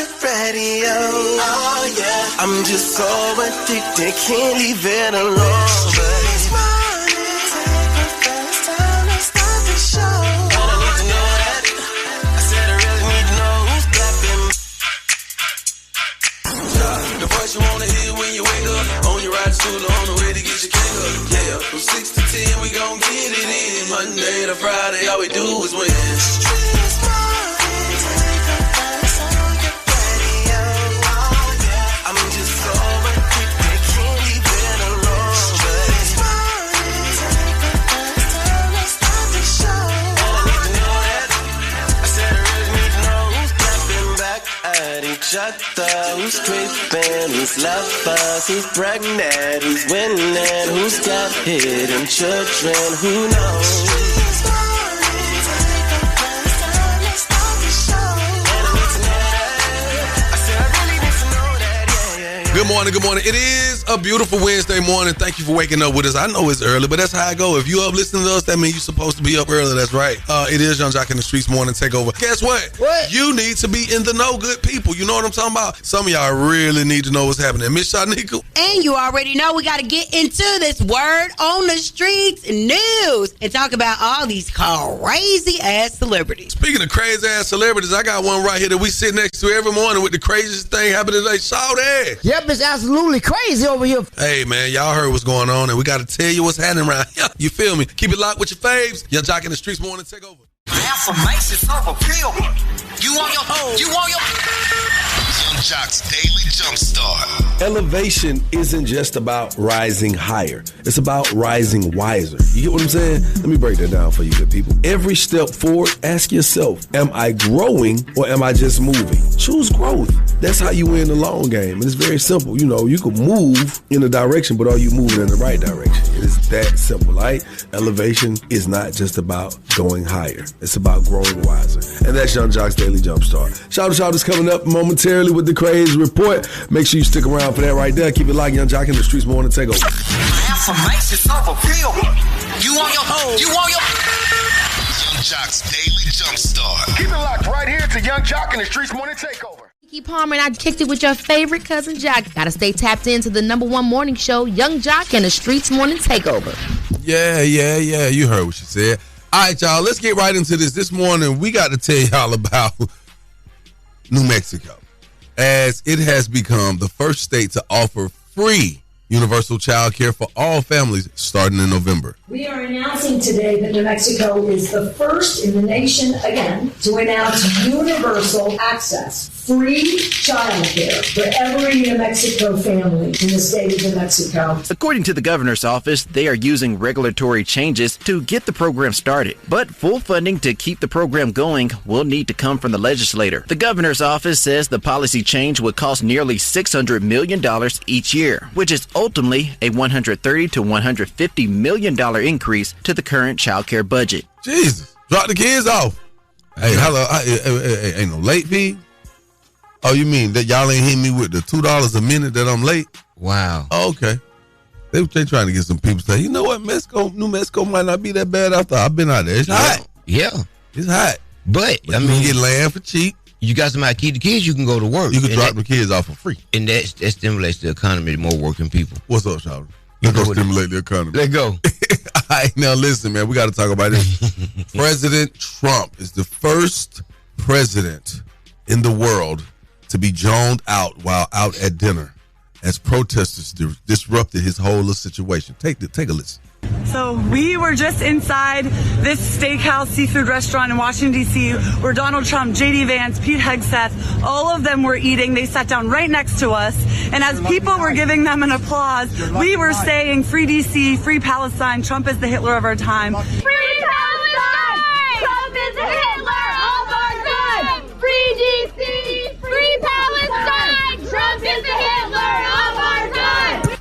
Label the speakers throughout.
Speaker 1: get ready, oh yeah. I'm just so addicted, can't leave it alone. But it's morning, take the first time to start the show. I don't need to know that. I said I really need to know who's clapping. The voice you wanna hear when you wake up, on your ride to school or on the way to get your cake up. Yeah, from 6 to 10 we gon' get it in. Monday to Friday, all we do is win. Who's creeping, who's lovers, who's pregnant, who's winning, who's got hidden children, who knows?
Speaker 2: Good morning. It is a beautiful Wednesday morning. Thank you for waking up with us. I know it's early, but that's how I go. If you up listening to us, that means you're supposed to be up early. That's right. It is Young Jock in the Streetz morning takeover. Guess what?
Speaker 3: What?
Speaker 2: You need to be in the know, good people. You know what I'm talking about? Some of y'all really need to know what's happening. Miss Shanika.
Speaker 4: And you already know we got to get into this word on the streets news and talk about all these crazy ass celebrities.
Speaker 2: Speaking of crazy ass celebrities, I got one right here that we sit next to every morning with the craziest thing happening today. Saw that.
Speaker 3: Yep, it's absolutely crazy over here.
Speaker 2: Hey, man, y'all heard what's going on, and we got to tell you what's happening around here. You feel me? Keep it locked with your faves. Young Jock in the Streetz morning takeover.
Speaker 5: Affirmations of appeal. You want your Young Jock's Daily Jumpstart.
Speaker 6: Elevation isn't just about rising higher. It's about rising wiser. You get what I'm saying? Let me break that down for you good people. Every step forward, ask yourself, am I growing or am I just moving? Choose growth. That's how you win the long game. And it's very simple. You know, you can move in a direction, but are you moving in the right direction? It is that simple, right? Elevation is not just about going higher. It's about growing wiser. And that's Young Jock's Daily Jumpstart. Shout is coming up momentarily with the crazy report. Make sure you stick around for that right there. Keep it locked, Young Jock in the Streetz morning takeover.
Speaker 5: Affirmations of appeal. You want your Young Jock's Daily Jumpstart.
Speaker 7: Keep it locked right here to Young Jock in the Streetz morning takeover.
Speaker 8: Kiki Palmer and I kicked it with your favorite cousin Jock. Gotta stay tapped into the #1 morning show, Young Jock and the Streetz morning takeover.
Speaker 2: Yeah. You heard what she said. All right, y'all, let's get right into this. This morning, we got to tell y'all about New Mexico, as it has become the first state to offer free universal child care for all families starting in November.
Speaker 9: We are announcing today that New Mexico is the first in the nation again to announce universal access, free child care for every New Mexico family in the state of New Mexico.
Speaker 10: According to the governor's office, they are using regulatory changes to get the program started. But full funding to keep the program going will need to come from the legislator. The governor's office says the policy change would cost nearly $600 million each year, which is ultimately a $130 to $150 million increase to the current child care budget.
Speaker 2: Jesus, drop the kids off. Hey, hello, ain't no late fee? Oh, you mean that y'all ain't hitting me with the $2 a minute that I'm late?
Speaker 11: Wow.
Speaker 2: Oh, okay. They trying to get some people to say, you know what, New Mexico might not be that bad after I've been out there. It's hot.
Speaker 11: Yeah.
Speaker 2: It's hot.
Speaker 11: But
Speaker 2: I mean, you get land for cheap.
Speaker 11: You got somebody to keep the kids, you can go to work.
Speaker 2: You can drop the kids off for free.
Speaker 11: And that stimulates the economy to more working people.
Speaker 2: What's up, Shawty? Let's go stimulate the economy.
Speaker 11: Let's go.
Speaker 2: All right, now listen, man, we got to talk about this. President Trump is the first president in the world to be zoned out while out at dinner as protesters disrupted his whole little situation. Take a listen.
Speaker 12: So we were just inside this steakhouse seafood restaurant in Washington, D.C., where Donald Trump, J.D. Vance, Pete Hegseth, all of them were eating. They sat down right next to us. And as people were giving them an applause, we were saying, free D.C., free Palestine, Trump is the Hitler of our time.
Speaker 13: Free Palestine! Trump is the Hitler of our time! Free D.C., free Palestine! Trump is the Hitler of our time!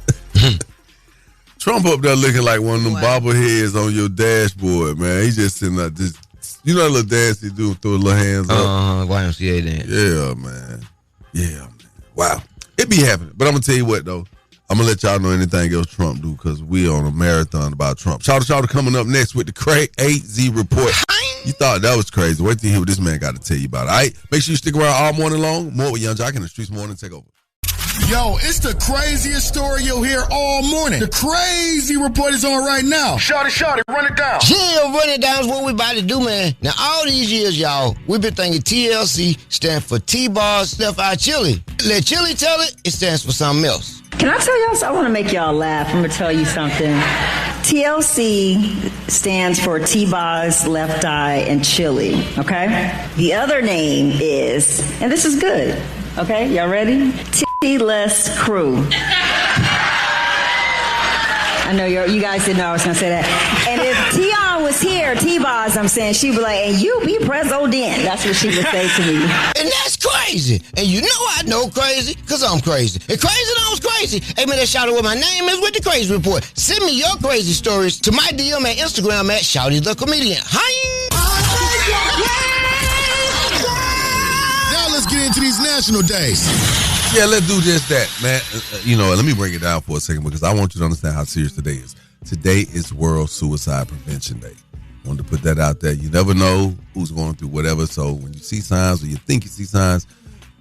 Speaker 2: Trump up there looking like one of them bobbleheads on your dashboard, man. He just sitting there, you know that little dance he do, throw the little hands up?
Speaker 11: YMCA dance.
Speaker 2: Yeah, man. Wow. It be happening. But I'm going to tell you what, though. I'm gonna let y'all know anything else Trump do because we on a marathon about Trump. Shout out coming up next with the Crazy Report. You thought that was crazy. Wait till you hear what this man got to tell you about it. All right, make sure you stick around all morning long. More with Young Jock in the Streetz Morning Takeover.
Speaker 7: Yo, it's the craziest story you'll hear all morning. The Crazy Report is on right now. Shout it, run it down.
Speaker 11: Yeah, run it down is what we about to do, man. Now, all these years, y'all, we've been thinking TLC stands for T-Bars Left Eye Chili. Let Chili tell it, it stands for something else.
Speaker 14: Can I tell y'all something? I want to make y'all laugh. I'm going to tell you something. TLC stands for T-Bars, Left Eye, and Chili, okay? The other name is, and this is good, okay? Y'all ready? T-Less Crew. I know you guys didn't know I was going to say that. And if Tion was here, T-Bars, I'm saying, she'd be like, and you be president. That's what she would say to me.
Speaker 11: And that's crazy. And you know I know crazy, because I'm crazy. And crazy knows crazy. Hey, man, let's shout out what my name is with the Crazy Report. Send me your crazy stories to my DM at Instagram at Shouty the Comedian. Hi.
Speaker 7: Now let's get into these national days.
Speaker 2: Yeah, let's do just that, man. Let me break it down for a second because I want you to understand how serious today is. Today is World Suicide Prevention Day. Wanted to put that out there. You never know who's going through whatever, so when you see signs or you think you see signs,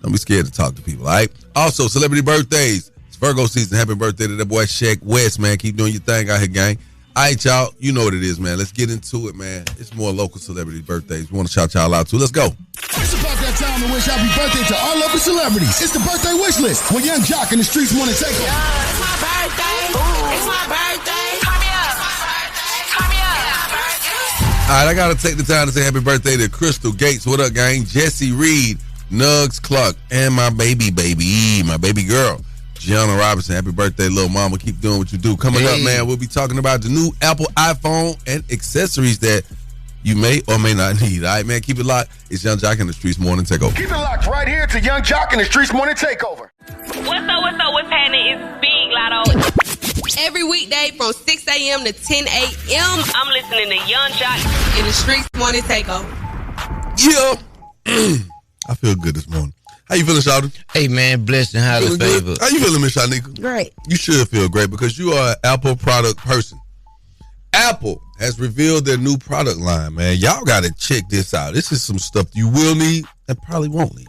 Speaker 2: don't be scared to talk to people, all right? Also, celebrity birthdays. It's Virgo season. Happy birthday to that boy Shaq West, man. Keep doing your thing out here, gang. All right, y'all. You know what it is, man. Let's get into it, man. It's more local celebrity birthdays. We want to shout y'all out, too. Let's go.
Speaker 7: It's about that time to wish happy birthday to our local celebrities. It's the birthday wish list with Young Jock in the Streetz Morning Takeover.
Speaker 13: It's my birthday. It's my birthday. Turn me up. Turn me up.
Speaker 2: All right, I got to take the time to say happy birthday to Crystal Gates. What up, gang? Jesse Reed, Nugs Clark, and my baby girl, Gianna Robinson. Happy birthday, little mama. Keep doing what you do. Coming up, man, we'll be talking about the new Apple iPhone and accessories that you may or may not need. All right, man, keep it locked. It's Young Jock in the Streetz Morning Takeover.
Speaker 7: Keep it locked right here to Young Jock in the Streetz Morning Takeover.
Speaker 15: What's up? What's happening? It's Big Lotto. Every weekday from 6 a.m. to 10 a.m., I'm listening to Young Jock in the Streetz Morning Takeover.
Speaker 2: Yeah. I feel good this morning. How you feeling, Shawty?
Speaker 11: Hey, man, blessed and highly favored.
Speaker 2: How you feeling, Miss Shanika?
Speaker 4: Great.
Speaker 2: You should feel great because you are an Apple product person. Apple has revealed their new product line, man. Y'all got to check this out. This is some stuff you will need and probably won't need.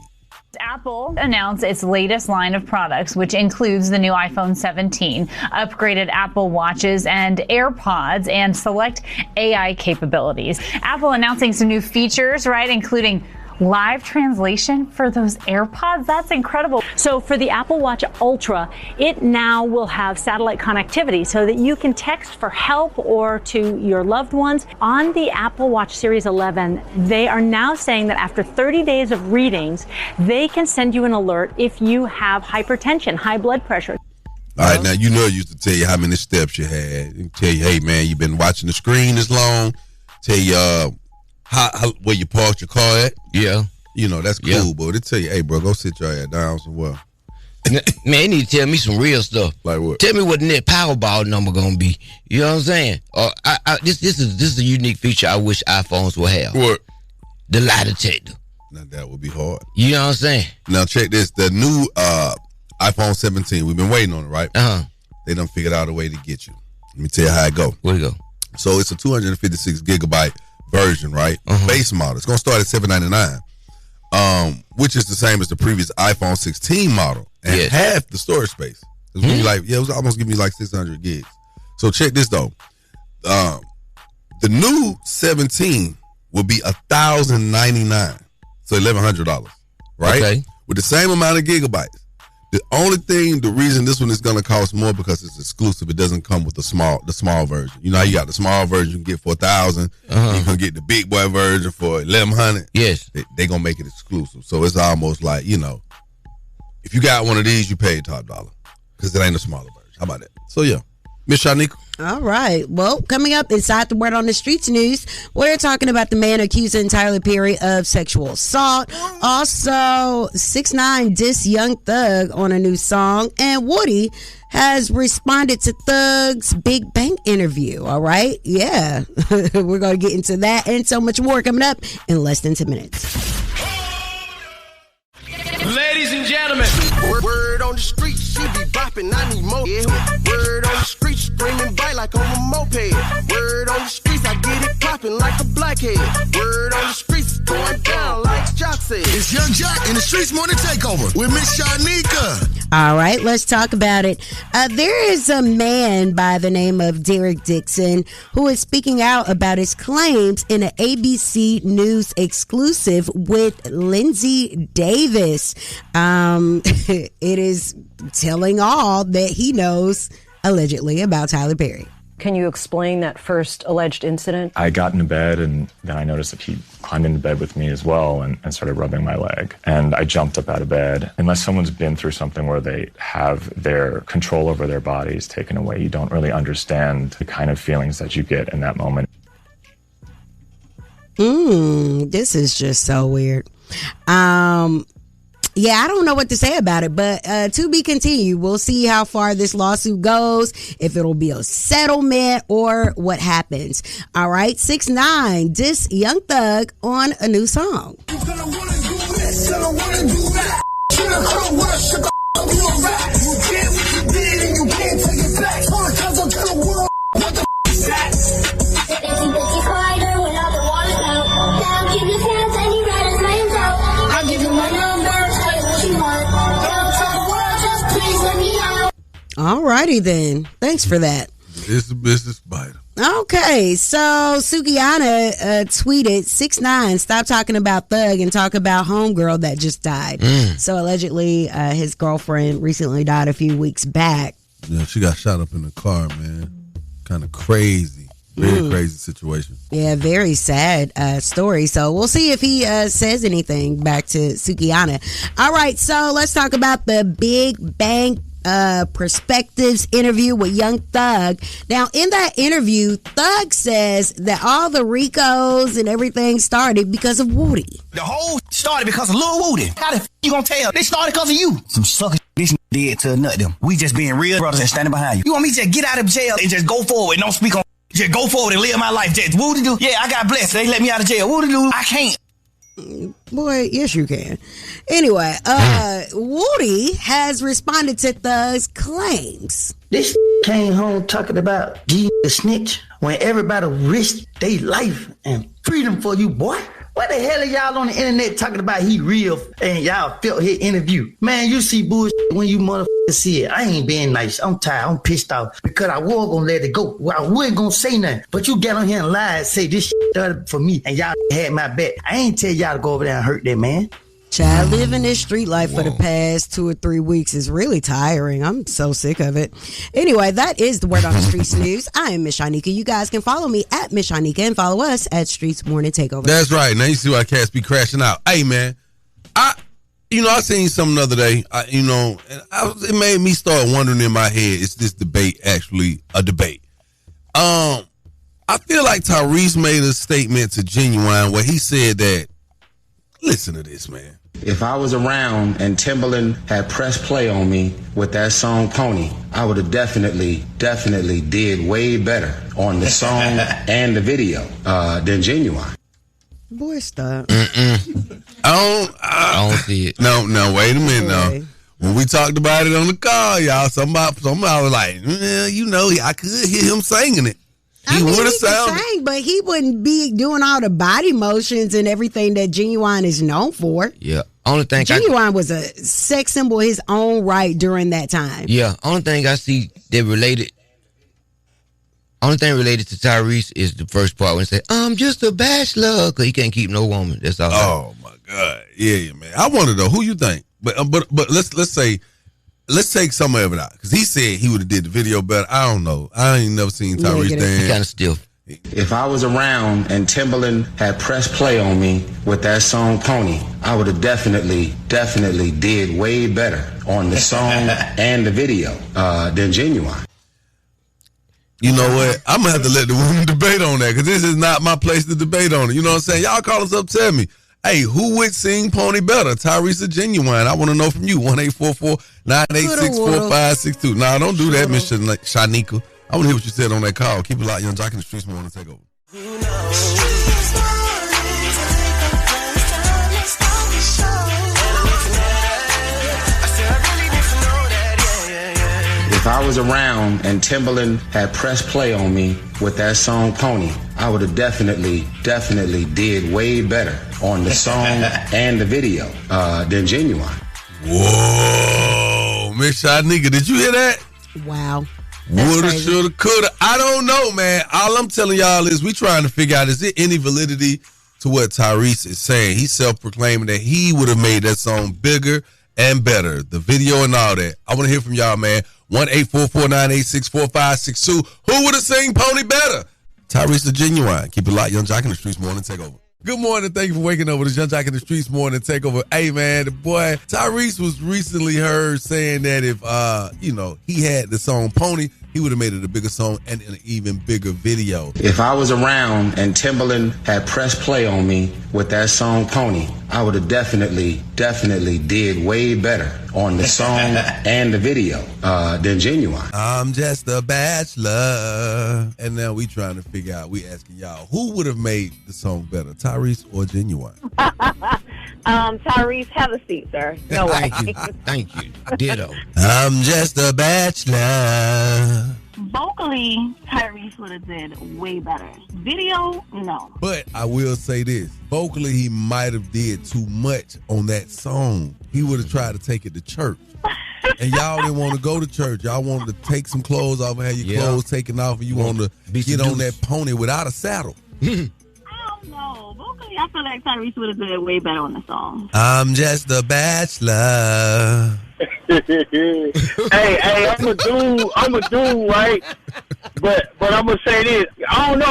Speaker 16: Apple announced its latest line of products, which includes the new iPhone 17, upgraded Apple Watches and AirPods, and select AI capabilities. Apple announcing some new features, right, including live translation for those AirPods. That's incredible.
Speaker 17: So for the Apple Watch Ultra, it now will have satellite connectivity so that you can text for help or to your loved ones. On the Apple Watch Series 11, they are now saying that after 30 days of readings, they can send you an alert if you have hypertension, high blood pressure.
Speaker 2: All right, now, you know it used to tell you how many steps you had. It tell you, hey, man, you've been watching the screen this long. Tell you, how where you parked your car at.
Speaker 11: Yeah.
Speaker 2: You know, that's cool, but they tell you, hey, bro, go sit your ass down somewhere.
Speaker 11: Man, they need to tell me some real stuff.
Speaker 2: Like what?
Speaker 11: Tell me what the net Powerball number gonna be. You know what I'm saying? This is a unique feature I wish iPhones would have.
Speaker 2: What?
Speaker 11: The lie detector.
Speaker 2: Now, that would be hard.
Speaker 11: You know what I'm saying?
Speaker 2: Now, check this. The new iPhone 17, we've been waiting on it, right?
Speaker 11: Uh-huh.
Speaker 2: They done figured out a way to get you. Let me tell you how it go.
Speaker 11: Where it go?
Speaker 2: So it's a 256 gigabyte version, right? Base model. It's gonna start at $799, which is the same as the previous iPhone 16 model, and half the storage space. It was almost giving me like 600 gigs. So check this though. The new 17 will be $1,099, so $1,100, right?
Speaker 11: Okay.
Speaker 2: With the same amount of gigabytes. The reason this one is going to cost more because it's exclusive. It doesn't come with the small version. You know how you got the small version you can get for $1,000. You can get the big boy version for $1,100.
Speaker 11: Yes,
Speaker 2: they gonna make it exclusive. So it's almost like, you know, if you got one of these, you paid top dollar because it ain't a smaller version. How about that? So yeah, Miss Shanika.
Speaker 4: All right. Well, coming up inside the Word on the Streetz news, we're talking about the man accusing Tyler Perry of sexual assault. Also, 6ix9ine dissed Young Thug on a new song, and Woody has responded to Thug's Big Bang interview. All right. Yeah. We're going to get into that and so much more coming up in less than 10 minutes.
Speaker 5: Ladies and gentlemen, word on
Speaker 1: the street, she be bopping, I need more. Yeah. Word on the street, screaming bite like on a moped. Word on the streets, I get it popping like a blackhead. Word on the streets, going down like Jock said.
Speaker 7: It's Young Jock in the Streetz Morning Takeover with Miss Shanika.
Speaker 4: All right, let's talk about it. There is a man by the name of Derrick Dickson who is speaking out about his claims in an ABC News exclusive with Lindsay Davis. It is telling all that he knows allegedly about Tyler Perry.
Speaker 18: Can you explain that first alleged incident?
Speaker 19: I got into bed and then I noticed that he climbed into bed with me as well and started rubbing my leg. And I jumped up out of bed. Unless someone's been through something where they have their control over their bodies taken away, you don't really understand the kind of feelings that you get in that moment.
Speaker 4: This is just so weird. Yeah, I don't know what to say about it, but to be continued. We'll see how far this lawsuit goes, if it'll be a settlement or what happens. All right, 6ix9ine, diss Young Thug on a new song. All righty then. Thanks for that.
Speaker 2: It's a business biter.
Speaker 4: Okay, so Sukihana tweeted, 6ix9ine, stop talking about Thug and talk about homegirl that just died. So allegedly, his girlfriend recently died a few weeks back.
Speaker 2: Yeah, she got shot up in the car, man. Kind of crazy. Very crazy situation.
Speaker 4: Yeah, very sad story. So we'll see if he says anything back to Sukihana. All right, so let's talk about the Big Bang Perspectives interview with Young Thug. Now, in that interview, Thug says that all the Ricos and everything started because of Woody.
Speaker 20: The whole started because of Lil Woody. How the you gonna tell? They started because of you. Some sucker this did to nut them. We just being real brothers and standing behind you. You want me to just get out of jail and just go forward and don't speak on? Just go forward and live my life. Just Woody do? Yeah, I got blessed. They let me out of jail. Woody do? I can't.
Speaker 4: Boy, yes you can. Anyway, Woody has responded to Thug's claims.
Speaker 21: This came home talking about G the snitch when everybody risked their life and freedom for you, boy. What the hell are y'all on the internet talking about he real and y'all felt his interview? Man, you see bullshit when you motherfuckers see it. I ain't being nice. I'm tired. I'm pissed off because I was gonna let it go. Well, I wasn't gonna say nothing. But you get on here and lie and say this shit started for me and y'all had my back. I ain't tell y'all to go over there and hurt that man.
Speaker 4: Child, living this street life for the past 2 or 3 weeks is really tiring. I'm so sick of it. Anyway, that is the Word on the Streetz news. I am Miss Shanika. You guys can follow me at Miss Shanika and follow us at Streetz Morning Takeover.
Speaker 2: That's right. Now you see why cats be crashing out. Hey, man, I seen something the other day, it made me start wondering in my head, is this debate actually a debate? I feel like Tyrese made a statement to Genuine where he said that, listen to this, man.
Speaker 22: If I was around and Timbaland had pressed play on me with that song Pony, I would have definitely did way better on the song and the video than Genuine.
Speaker 4: Boy, stop.
Speaker 2: I don't see it. No, wait a minute now. When we talked about it on the call, y'all, somebody was like, I could hear him singing it. He would have sounded,
Speaker 4: but he wouldn't be doing all the body motions and everything that Genuine is known for.
Speaker 11: Yeah. Only thing
Speaker 4: Genuine was a sex symbol his own right during that time.
Speaker 11: Yeah. Only thing I see that related to Tyrese is the first part when he said, I'm just a bachelor, because he can't keep no woman. That's all.
Speaker 2: Oh my God. Yeah, man. I wonder though, who you think? But let's take some of it out, because he said he would have did the video better. I don't know. I ain't never seen Tyrese dance.
Speaker 11: He kind of stiff.
Speaker 22: If I was around and Timbaland had pressed play on me with that song Pony, I would have definitely did way better on the song and the video than Genuine.
Speaker 2: You know what? I'm going to have to let the women debate on that, because this is not my place to debate on it. You know what I'm saying? Y'all call us up, tell me. Hey, who would sing Pony better, Tyrese or Genuine? I want to know from you. 1-844-986-4562. Nah, don't do that, Miss Shanika. I want to hear what you said on that call. Keep it locked. Young Jock in the Streetz Morning Takeover.
Speaker 22: was around and Timbaland had pressed play on me with that song Pony, I would have definitely did way better on the song and the video than Genuine.
Speaker 2: Whoa, Miss Shanika, did you hear that?
Speaker 4: Wow.
Speaker 2: Woulda, shoulda, coulda. I don't know, man. All I'm telling y'all is we trying to figure out, is there any validity to what Tyrese is saying? He's self-proclaiming that he would have made that song bigger and better, the video and all that. I want to hear from y'all, man. 1-844-986-4562. Who would have sang Pony better? Tyrese or Genuine? Keep it locked. Young Jock in the Streets Morning Takeover. Good morning. Thank you for waking up with the Young Jock in the Streets Morning Takeover. Hey, man, the boy Tyrese was recently heard saying that if, he had the song Pony, he would have made it a bigger song and an even bigger video.
Speaker 22: If I was around and Timbaland had pressed play on me with that song Pony, I would have definitely did way better on the song and the video than Genuine.
Speaker 2: I'm just a bachelor. And now we trying to figure out, we asking y'all, who would have made the song better, Tyrese or Genuine?
Speaker 3: Tyrese, have a seat, sir. No way.
Speaker 11: Thank you. Ditto.
Speaker 2: I'm just a bachelor.
Speaker 6: Vocally, Tyrese would have did way better. Video, no.
Speaker 2: But I will say this. Vocally, he might have did too much on that song. He would have tried to take it to church. And y'all didn't want to go to church. Y'all wanted to take some clothes off and have your clothes taken off, and you wanted to get on that pony without a saddle.
Speaker 6: I don't know. Vocally, I feel like Tyrese would have did way better on the song.
Speaker 2: I'm just a bachelor.
Speaker 23: hey, I'm a dude, right? But I'm gonna say this. I don't know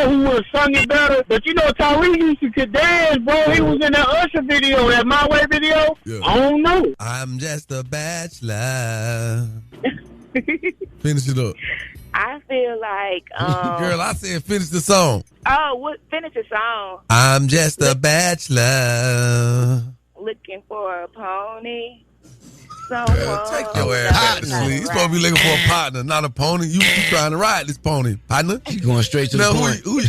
Speaker 23: who would have sung it better, but Tyrese used to dance, bro. He was in that Usher video, that My Way video. Yeah. I don't know.
Speaker 2: I'm just a bachelor. Finish it up.
Speaker 3: I feel like
Speaker 2: girl, I said finish the song.
Speaker 3: Oh, finish the song.
Speaker 2: I'm just a bachelor.
Speaker 3: Looking for a pony.
Speaker 2: Girl, take your ass back to sleep. You're supposed to be looking for a partner, not a pony. You trying to ride this pony, partner.
Speaker 11: You going straight to the point.
Speaker 2: Who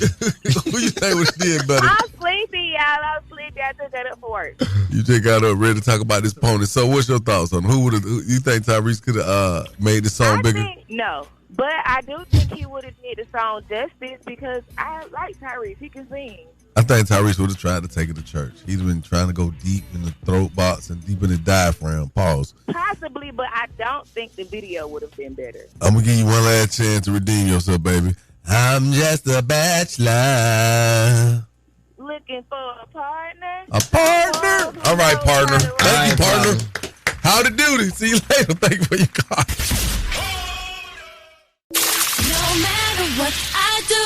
Speaker 2: you think would did better?
Speaker 3: I'm sleepy, y'all. I'm sleepy. I just got up for work.
Speaker 2: You just got up ready to talk about this pony. So what's your thoughts on who you think Tyrese could have made the song bigger?
Speaker 3: No, but I do think he would have did the song justice because I like Tyrese. He can sing.
Speaker 2: I think Tyrese would have tried to take it to church. He's been trying to go deep in the throat box and deep in the diaphragm. Pause.
Speaker 3: Possibly, but I don't think the video would have been better.
Speaker 2: I'm going to give you one last chance to redeem yourself, baby. I'm just a bachelor.
Speaker 3: Looking for a partner.
Speaker 2: A partner? All right, partner. Thank you, partner. Howdy doody. See you later. Thank you for your call.
Speaker 1: No matter what I do,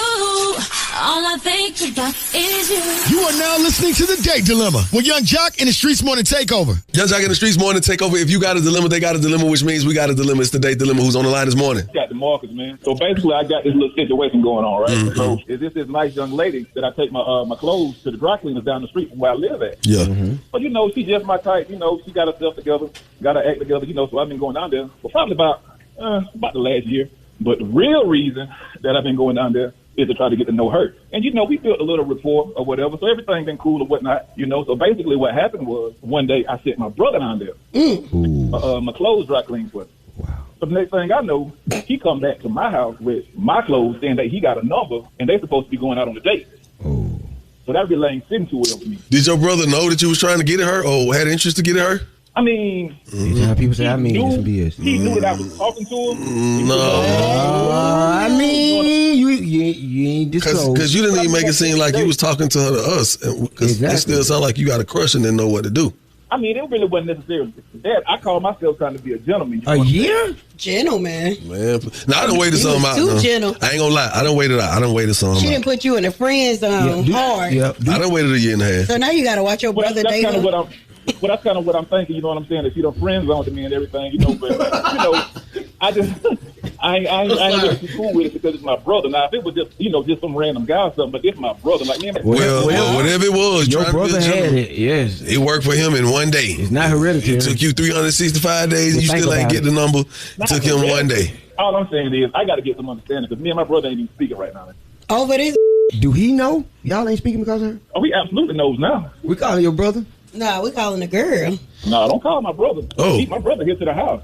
Speaker 1: all I think about is you.
Speaker 7: You are now listening to The Date Dilemma with Young Jock in the Streets Morning Takeover.
Speaker 2: Young Jock in the Streets Morning Takeover. If you got a dilemma, they got a dilemma, which means we got a dilemma. It's The Date Dilemma. Who's on the line this morning?
Speaker 24: Got Demarcus, man. So basically, I got this little situation going on, right?
Speaker 2: Mm-hmm.
Speaker 24: So is this nice young lady that I take my clothes to the dry cleaners down the street from where I live at?
Speaker 2: Yeah. Mm-hmm.
Speaker 24: But, she's just my type. She got herself together, got her act together, so I've been going down there for probably about the last year. But the real reason that I've been going down there is to try to get to know her. And, we built a little rapport or whatever, so everything been cool or whatnot, So basically what happened was one day I sent my brother down there, my clothes dry clean for. Wow. So the next thing I know, he come back to my house with my clothes saying that he got a number and they supposed to be going out on a date. Oh. So that really ain't sitting too well for me.
Speaker 2: Did your brother know that you was trying to get at her or had interest to get at her?
Speaker 24: I mean,
Speaker 11: people say, some BS.
Speaker 24: He knew that I was talking to him.
Speaker 2: No.
Speaker 11: You ain't disclosed.
Speaker 2: Because you didn't even make it seem like you was talking to her to us. Because it still sound like you got a crush and didn't know what to do.
Speaker 24: I mean, it really wasn't necessary. I call myself trying to be a gentleman.
Speaker 11: A year?
Speaker 4: Gentleman.
Speaker 2: Man, now I done waited something out.
Speaker 4: Too gentle.
Speaker 2: I ain't gonna lie. I done waited out. I done waited something out.
Speaker 4: She didn't put you in the friend zone hard.
Speaker 2: I done waited a year and a half.
Speaker 4: So now you got to watch your brother date her.
Speaker 24: Well, that's kind of what I'm thinking, you know what I'm saying? That she done friend zoned me and everything, but, I ain't really too cool with it because it's my brother. Now, if it was just, just some random guy or something, but it's my brother. Like, man,
Speaker 2: well, whatever it was,
Speaker 11: your brother had it, yes.
Speaker 2: It worked for him in one day.
Speaker 11: It's not hereditary.
Speaker 2: It took you 365 days and you still ain't get the number. It took him one day.
Speaker 24: All I'm saying is, I got to get some understanding because me and my brother ain't even speaking right now.
Speaker 4: Over this?
Speaker 11: Do he know? Y'all ain't speaking because of her?
Speaker 24: Oh, he absolutely knows now.
Speaker 11: We call him your brother?
Speaker 4: No, we calling the girl.
Speaker 24: No, don't call my brother.
Speaker 2: Oh.
Speaker 24: My brother here to the house.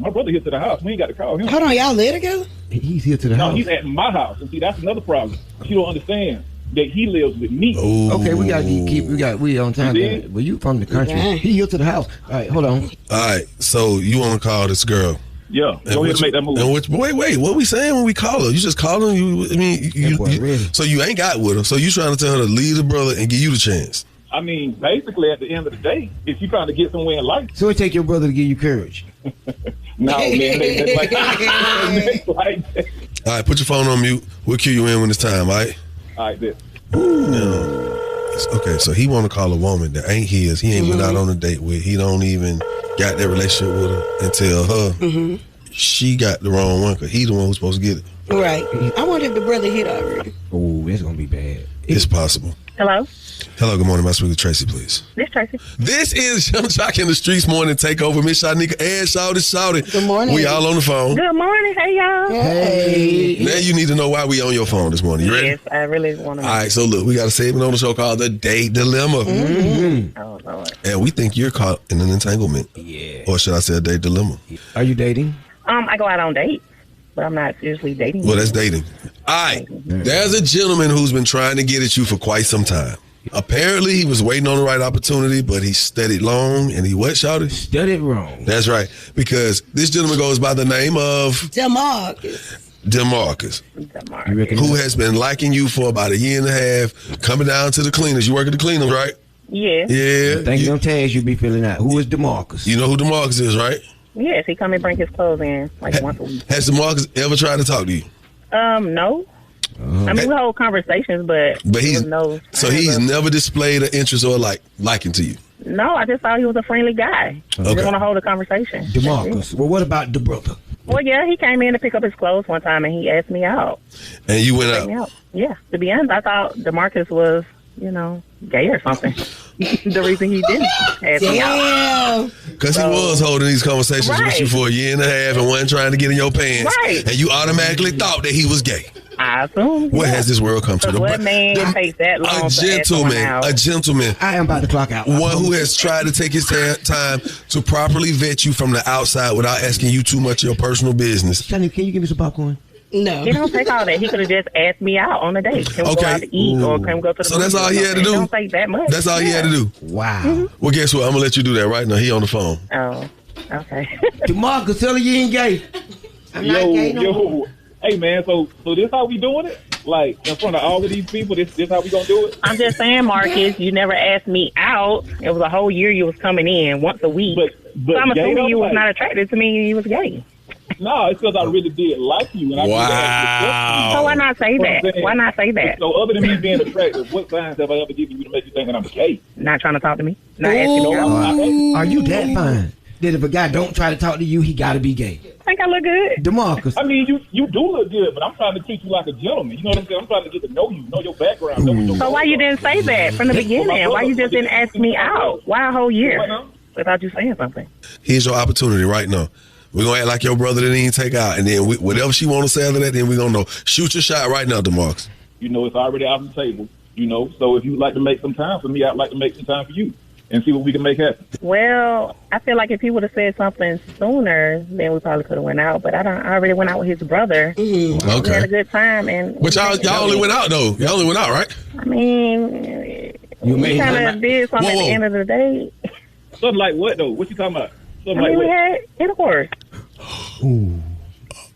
Speaker 24: We ain't got to call him.
Speaker 4: Hold on, y'all live together?
Speaker 8: He's here to the
Speaker 24: No,
Speaker 8: house.
Speaker 24: he's at my house. And see, that's another problem. You don't understand that he lives with me.
Speaker 8: Okay, we on time. Well, you from the country.
Speaker 24: Yeah.
Speaker 8: He here to the house. All right, hold on.
Speaker 2: All right, so you want to call this girl?
Speaker 24: Yeah, go ahead and make that move.
Speaker 2: Wait, what we saying when we call her? You just call her? So you ain't got with her. So you trying to tell her to leave the brother and give you the chance?
Speaker 24: I mean, basically, at the end of the day, if you trying to get somewhere in life.
Speaker 8: So it take your brother to give you courage.
Speaker 24: No, man. That's like that.
Speaker 2: All right, put your phone on mute. We'll cue you in when it's time, all right?
Speaker 24: All right, then.
Speaker 2: Okay, so he want to call a woman that ain't his. He ain't went out on a date with. He don't even got that relationship with her and tell her she got the wrong one because he the one who's supposed to get it.
Speaker 4: Right. I wonder if the brother hit already.
Speaker 8: Oh, it's going to be bad.
Speaker 2: It's possible.
Speaker 6: Hello?
Speaker 2: Hello, good morning. My speaker Tracie, please.
Speaker 6: This Tracie.
Speaker 2: This is Young Jock in the Streets morning takeover. Miss Shanika and Shouty.
Speaker 6: Good morning.
Speaker 2: We all on the phone.
Speaker 6: Good morning. Hey, y'all.
Speaker 2: Hey. Now you need to know why we on your phone this morning. You ready?
Speaker 6: Yes, I really want to know.
Speaker 2: All right, so look, we got a segment on the show called The Date Dilemma.
Speaker 6: Oh, Lord.
Speaker 2: And we think you're caught in an entanglement. Yeah. Or should I say a date dilemma?
Speaker 8: Are you dating?
Speaker 6: I go out on dates, but I'm not seriously dating.
Speaker 2: Well, that's dating. All right. There's a gentleman who's been trying to get at you for quite some time. Apparently, he was waiting on the right opportunity, but he studied long, and he what, shouted?
Speaker 8: Studied wrong.
Speaker 2: That's right, because this gentleman goes by the name of Demarcus, who has been liking you for about a year and a half, coming down to the cleaners. You work at the cleaners, right?
Speaker 6: Yeah.
Speaker 2: Yeah.
Speaker 8: Thank you. Them tags you be filling out. Who is Demarcus?
Speaker 2: You know who Demarcus is, right?
Speaker 6: Yes, he come and bring his clothes in like once a week.
Speaker 2: Has Demarcus ever tried to talk to you?
Speaker 6: No. I mean, we hold conversations, but
Speaker 2: he's never displayed an interest or liking to you.
Speaker 6: No, I just thought he was a friendly guy.
Speaker 2: Okay.
Speaker 6: Just want to hold a conversation.
Speaker 8: Demarcus. Well, what about the brother?
Speaker 6: Well, yeah, he came in to pick up his clothes one time, and he asked me out.
Speaker 2: And you went out?
Speaker 6: Yeah. To be honest, I thought Demarcus was, gay or something. The reason he didn't ask me out.
Speaker 2: Because he was holding these conversations with you for a year and a half and wasn't trying to get in your pants.
Speaker 6: Right.
Speaker 2: And you automatically thought that he was gay.
Speaker 6: I assume.
Speaker 2: What has this world come to?
Speaker 6: What man takes that long
Speaker 2: A gentleman.
Speaker 8: I am about to clock out.
Speaker 2: One who has tried to take his time to properly vet you from the outside without asking you too much of your personal business.
Speaker 8: Shani, can you give me some popcorn?
Speaker 4: No.
Speaker 6: He don't take all that. He could have just asked me out on a date. Can we go out to eat or can we go to the
Speaker 2: So that's all he had to do?
Speaker 6: It don't take that much.
Speaker 2: That's all he had to do?
Speaker 8: Wow.
Speaker 2: Well, guess what? I'm going to let you do that right now. He on the phone.
Speaker 6: Oh, okay.
Speaker 8: Demarcus, tell her you ain't gay. I'm not gay no more.
Speaker 24: Hey, man, so this how we doing it? Like, in front of all of these people, this how we gonna do it?
Speaker 6: I'm just saying, Marcus, you never asked me out. It was a whole year you was coming in once a week.
Speaker 24: But
Speaker 6: so I'm assuming
Speaker 24: gay
Speaker 6: you was
Speaker 24: like,
Speaker 6: not attracted to me and you was gay.
Speaker 24: No, it's because I really did like you. And I
Speaker 6: So why not say that? Why not say that?
Speaker 24: So other than me being attractive, what signs have I ever given you to make you think that I'm gay?
Speaker 6: Not trying to talk to me? Not asking me out?
Speaker 8: Are you that fine? That if a guy don't try to talk to you, he got to be gay?
Speaker 6: I think I look good.
Speaker 8: Demarcus.
Speaker 24: I mean, you do look good, but I'm trying to treat you like a gentleman. You know what I'm saying? I'm trying to get to know you, know your background.
Speaker 6: So why you didn't say that from the beginning? Why you just didn't ask me out? Why a whole year without you saying something?
Speaker 2: Here's your opportunity right now. We're going to act like your brother didn't even take out. And then whatever she want to say after that, then we're going to know. Shoot your shot right now, Demarcus.
Speaker 24: It's already out on the table. So if you'd like to make some time for me, I'd like to make some time for you and see what we can make happen.
Speaker 6: Well, I feel like if he would have said something sooner, then we probably could have went out. But I already went out with his brother. We had a good time. But
Speaker 2: y'all only went out, though. Y'all only went out, right?
Speaker 6: I mean, we kind of did something at the end of the day.
Speaker 24: Something like what, though? What you talking about?
Speaker 6: We had intercourse.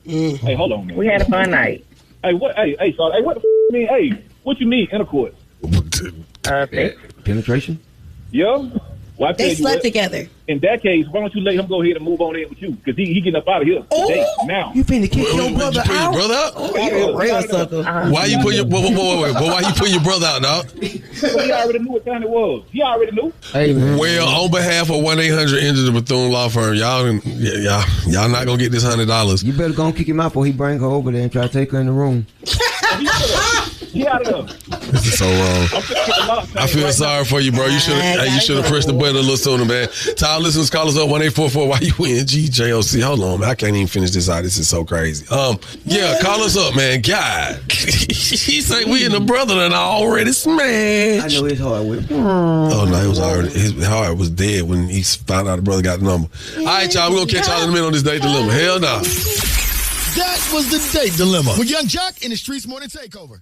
Speaker 24: Hey, hold on, man.
Speaker 6: We had a fun night.
Speaker 24: Hey, what? Hey, sorry. Hey, what the you mean? Hey, what you mean intercourse?
Speaker 8: Penetration?
Speaker 24: Yeah. Well,
Speaker 4: They slept together.
Speaker 24: In that case, why don't you let him go ahead and move on in with you? Because he getting up out of here today, now.
Speaker 8: You finna kick your brother out?
Speaker 2: Why you put your why you put your brother out, dog?
Speaker 24: He already knew what time it was. He already knew.
Speaker 8: Hey, man.
Speaker 2: Well, on behalf of 1-800 Injured the Bethune Law Firm, y'all not gonna get this $100.
Speaker 8: You better go and kick him out before he bring her over there and try to take her in the room.
Speaker 24: Get out of there.
Speaker 2: This is so wrong. I feel sorry for you, bro. You should have pressed the button a little sooner, man. Tyler, listeners, call us up 1-844-YUNGJOC. Hold on, man. I can't even finish this out. This is so crazy. Yeah, call us up, man. God. He say we and the brother and I already smashed.
Speaker 8: I know his heart went.
Speaker 2: Oh, no, his heart was dead when he found out the brother got the number. All right, y'all, we're going to catch y'all in a minute on this Date Dilemma. Hell no.
Speaker 7: That was the Date Dilemma with Young Jock in the Streetz Morning Takeover.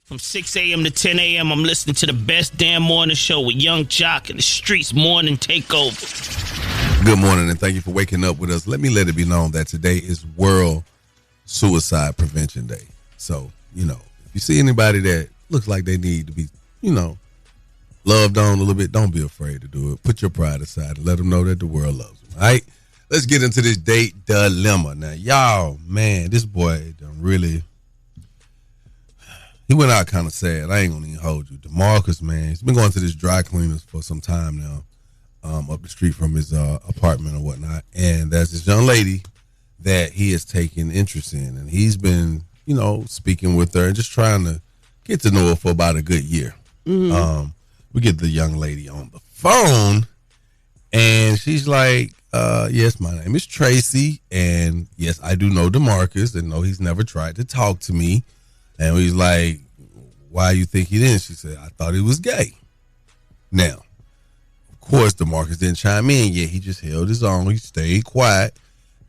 Speaker 9: From 6 a.m. to 10 a.m., I'm listening to the best damn morning show with Young Jock and the Streetz Morning Takeover.
Speaker 2: Good morning, and thank you for waking up with us. Let it be known that today is World Suicide Prevention Day. So, if you see anybody that looks like they need to be, loved on a little bit, don't be afraid to do it. Put your pride aside and let them know that the world loves them, all right? Let's get into this Date Dilemma. Now, y'all, man, this boy done really... He went out kind of sad. I ain't gonna even hold you. Demarcus, man, he's been going to this dry cleaners for some time now, up the street from his apartment or whatnot. And there's this young lady that he has taken interest in, and he's been, speaking with her and just trying to get to know her for about a good year. Mm-hmm. We get the young lady on the phone, and she's like, "Yes, my name is Tracie, and yes, I do know Demarcus, and no, he's never tried to talk to me." And he's like, "Why you think he didn't?" She said, "I thought he was gay." Now, of course, Demarcus didn't chime in yet. He just held his own. He stayed quiet,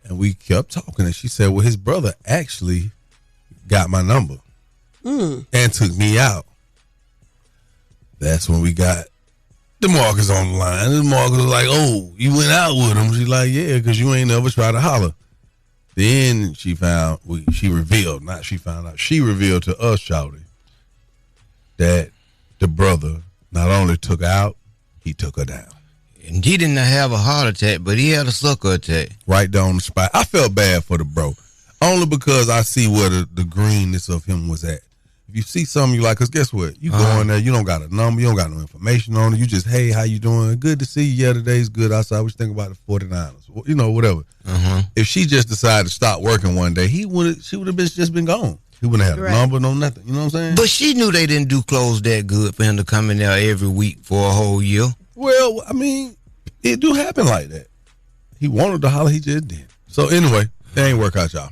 Speaker 2: and we kept talking. And she said, "Well, his brother actually got my number and took me out." That's when we got Demarcus on the line. And Demarcus was like, "Oh, you went out with him?" She's like, "Yeah, because you ain't never tried to holler." Then she revealed to us, shouty, that the brother not only took her out, he took her down.
Speaker 11: And he didn't have a heart attack, but he had a sucker attack.
Speaker 2: Right down the spot. I felt bad for the bro, only because I see where the greenness of him was at. If you see something you like, because guess what? You go in there, you don't got a number, you don't got no information on it. You just, "Hey, how you doing? Good to see you. Yeah, today's good outside. What you think about the 49ers? Whatever. If she just decided to stop working one day, she would have just been gone. He wouldn't have had a number, no nothing. You know what I'm saying?
Speaker 11: But she knew they didn't do clothes that good for him to come in there every week for a whole year.
Speaker 2: Well, I mean, it do happen like that. He wanted to holler, he just did. So anyway, that ain't work out, y'all.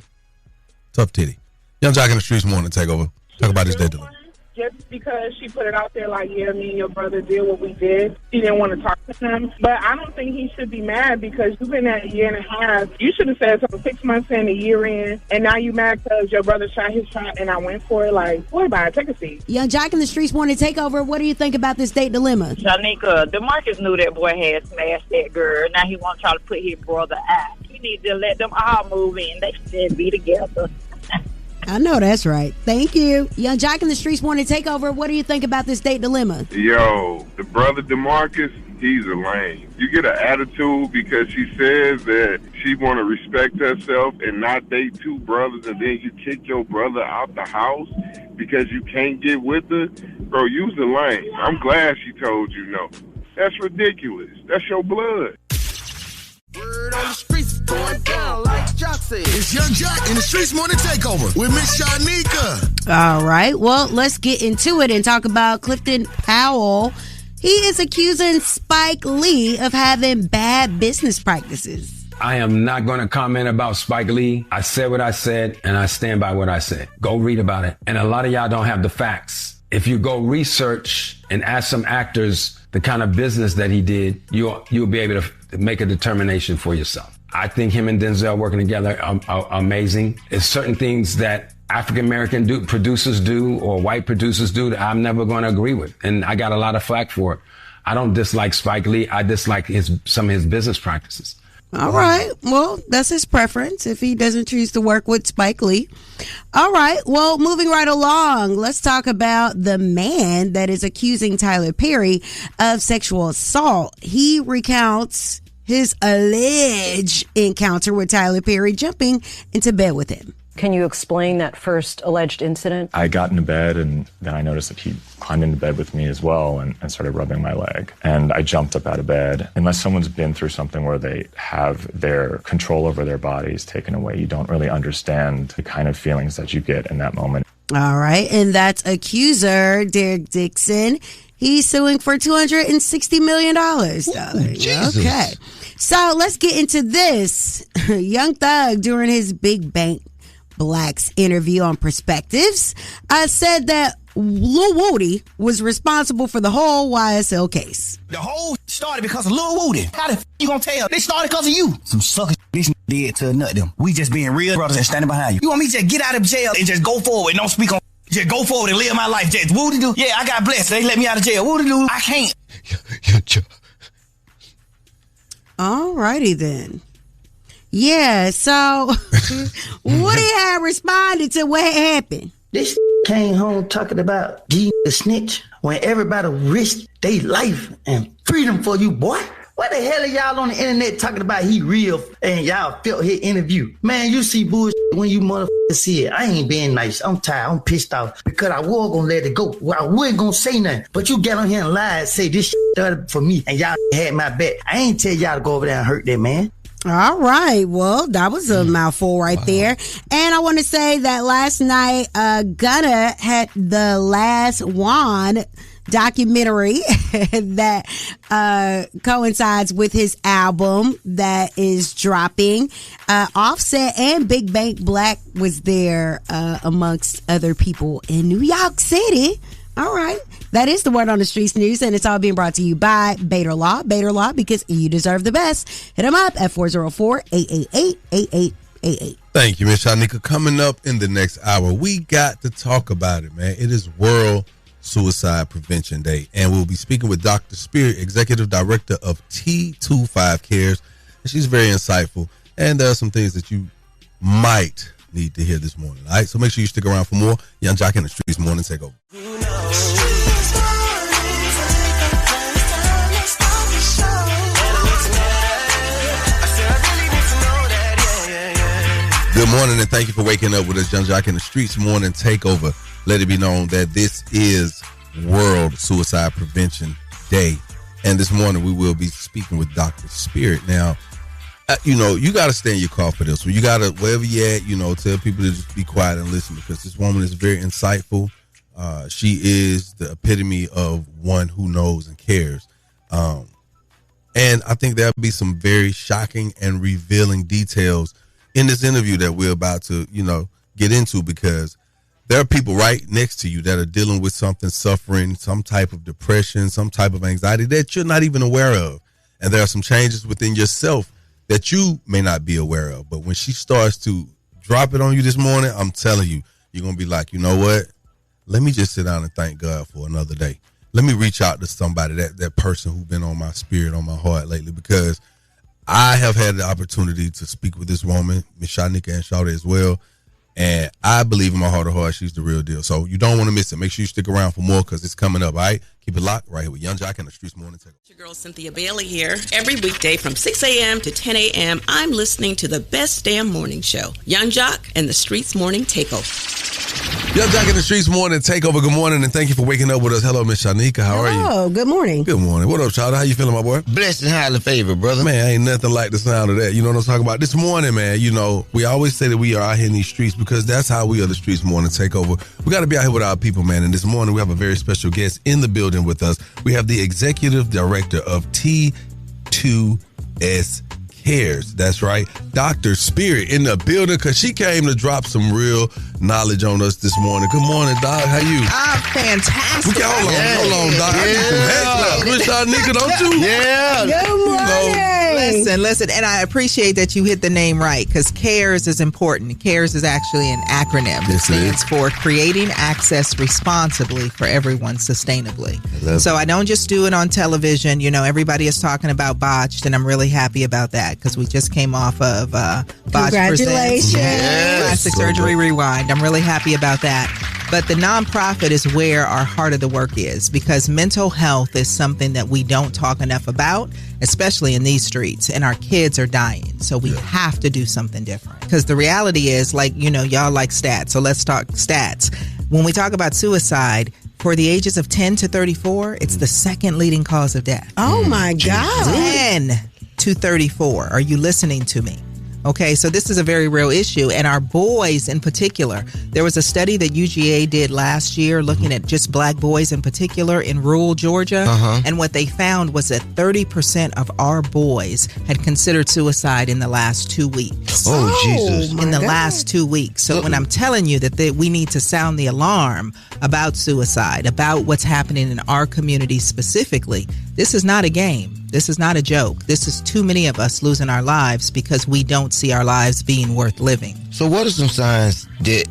Speaker 2: Tough titty. Young Jock in the Streetz Morning Takeover. Talk about this Date Dilemma.
Speaker 3: Just because she put it out there like, "Yeah, me and your brother did what we did," she didn't want to talk to him. But I don't think he should be mad because you've been at a year and a half. You should have said something 6 months in, a year in, and now you mad because your brother shot his shot and I went for it. Like, what about it? Take a seat.
Speaker 4: Young Jock in the Streetz Morning Takeover. What do you think about this Date Dilemma?
Speaker 10: Shanika, Demarcus knew that boy had smashed that girl. Now he wants y'all to put his brother out. You need to let them all move in. They should be together.
Speaker 4: I know that's right. Thank you. Young Jock in the Streetz Morning Takeover. What do you think about this Date Dilemma?
Speaker 12: Yo, the brother Demarcus, he's a lame. You get an attitude because she says that she want to respect herself and not date two brothers, and then you kick your brother out the house because you can't get with her. Bro, you's a lame. I'm glad she told you no. That's ridiculous. That's your blood.
Speaker 7: Word on the streets going down like Jock said. It's Young Jock in the Streetz Morning Takeover with Miss Shanika.
Speaker 4: All right. Well, let's get into it and talk about Clifton Powell. He is accusing Spike Lee of having bad business practices.
Speaker 14: I am not going to comment about Spike Lee. I said what I said, and I stand by what I said. Go read about it. And a lot of y'all don't have the facts. If you go research and ask some actors the kind of business that he did, you'll be able to make a determination for yourself. I think him and Denzel working together are amazing. There's certain things that African-American producers do or white producers do that I'm never going to agree with. And I got a lot of flack for it. I don't dislike Spike Lee. I dislike some of his business practices.
Speaker 4: All right. Well, that's his preference if he doesn't choose to work with Spike Lee. All right. Well, moving right along, let's talk about the man that is accusing Tyler Perry of sexual assault. He recounts his alleged encounter with Tyler Perry jumping into bed with him.
Speaker 18: Can you explain that first alleged incident?
Speaker 19: I got into bed, and then I noticed that he climbed into bed with me as well and started rubbing my leg. And I jumped up out of bed. Unless someone's been through something where they have their control over their bodies taken away, you don't really understand the kind of feelings that you get in that moment.
Speaker 4: All right. And that's accuser Derrick Dickson. He's suing for $260 million.
Speaker 11: Jesus.
Speaker 4: Okay. So let's get into this. Young Thug, during his Big Bank Blacks interview on Perspectives, said that Lil Woody was responsible for the whole YSL case.
Speaker 20: The whole started because of Lil Woody. How the f*** you gonna tell? They started because of you. Some sucker this did to nut them. We just being real brothers and standing behind you. You want me to just get out of jail and just go forward and don't speak on... Just go forward and live my life. Just Woody do? Yeah, I got blessed. They let me out of jail. Woody do? I can't.
Speaker 4: All righty then. Yeah, so Woody had responded to what happened.
Speaker 21: This came home talking about the snitch when everybody risked their life and freedom for you, boy. What the hell are y'all on the internet talking about he real and y'all felt his interview? Man, you see bullshit when you motherfuckers see it. I ain't being nice. I'm tired. I'm pissed off because I was gonna let it go. Well, I wasn't gonna say nothing. But you get on here and lie and say this shit started for me and y'all had my back. I ain't tell y'all to go over there and hurt that man.
Speaker 4: All right. Well, that was a mouthful right there. And I want to say that last night, Gunna had the Last Wand documentary that coincides with his album that is dropping. Offset and Big Bank Black was there amongst other people in New York City. All right. That is the Word on the Streets news, and it's all being brought to you by Bader Law. Bader Law, because you deserve the best. Hit them up at 404-888-8888.
Speaker 2: Thank you, Miss Shanika. Coming up in the next hour, we got to talk about it, man. It is World Suicide Prevention Day, and we'll be speaking with Dr. Spirit, Executive Director of T2Cares. And she's very insightful, and there are some things that you might need to hear this morning. All right, so make sure you stick around for more Young Jock in the Streets Morning Takeover. Good morning, and thank you for waking up with us, Young Jock in the Streets Morning Takeover. Let it be known that this is World Suicide Prevention Day, and this morning we will be speaking with Dr. Spirit. Now, you got to stay in your car for this one. You got to, wherever you're at, tell people to just be quiet and listen, because this woman is very insightful. She is the epitome of one who knows and cares. And I think there'll be some very shocking and revealing details in this interview that we're about to, get into, because there are people right next to you that are dealing with something, suffering some type of depression, some type of anxiety that you're not even aware of. And there are some changes within yourself that you may not be aware of. But when she starts to drop it on you this morning, I'm telling you, you're going to be like, you know what? Let me just sit down and thank God for another day. Let me reach out to somebody, that person who's been on my spirit, on my heart lately, because I have had the opportunity to speak with this woman, Miss Shanika and Shawty as well. And I believe in my heart of hearts, she's the real deal. So you don't want to miss it. Make sure you stick around for more, because it's coming up, all right? Keep it locked right here with Young Jock in the Streets Morning Takeover.
Speaker 13: Your girl Cynthia Bailey here. Every weekday from 6 a.m. to 10 a.m., I'm listening to the best damn morning show, Young Jock and the Streets Morning Takeover.
Speaker 2: Young Jock in the Streets Morning Takeover. Good morning, and thank you for waking up with us. Hello, Miss Shanika. How are you?
Speaker 4: Oh, good morning.
Speaker 2: Good morning. What up, child? How you feeling, my boy?
Speaker 11: Blessed and highly favored, brother.
Speaker 2: Man, ain't nothing like the sound of that. You know what I'm talking about? This morning, man, we always say that we are out here in these streets because that's how we are the Streets Morning Takeover. We got to be out here with our people, man. And this morning, we have a very special guest in the building with us. We have the Executive Director of T2Cares. That's right. Dr. Spirit in the building, because she came to drop some real knowledge on us this morning. Good morning, Doc. How you?
Speaker 15: Fantastic.
Speaker 2: Hold on, Doc. I need some head claps. Wish y'all nigga, don't you?
Speaker 11: Yeah.
Speaker 4: Good morning.
Speaker 15: Listen, and I appreciate that you hit the name right, because CARES is important. CARES is actually an acronym. It stands for Creating Access Responsibly for Everyone Sustainably. So I don't just do it on television. Everybody is talking about Botched, and I'm really happy about that, because we just came off of Botched
Speaker 4: Congratulations.
Speaker 15: Plastic Surgery Rewind. I'm really happy about that. But the nonprofit is where our heart of the work is, because mental health is something that we don't talk enough about, especially in these streets, and our kids are dying. So we have to do something different, because the reality is, y'all like stats. So let's talk stats. When we talk about suicide, for the ages of 10 to 34, it's the second leading cause of death.
Speaker 4: Oh my God.
Speaker 15: 10 to 34. Are you listening to me? Okay, so this is a very real issue. And our boys in particular, there was a study that UGA did last year looking at just black boys in particular in rural Georgia. And what they found was that 30% of our boys had considered suicide in the last 2 weeks.
Speaker 11: Oh, Jesus.
Speaker 15: In the last 2 weeks. So when I'm telling you that we need to sound the alarm about suicide, about what's happening in our community specifically, this is not a game. This is not a joke. This is too many of us losing our lives because we don't see our lives being worth living.
Speaker 11: So what are some signs that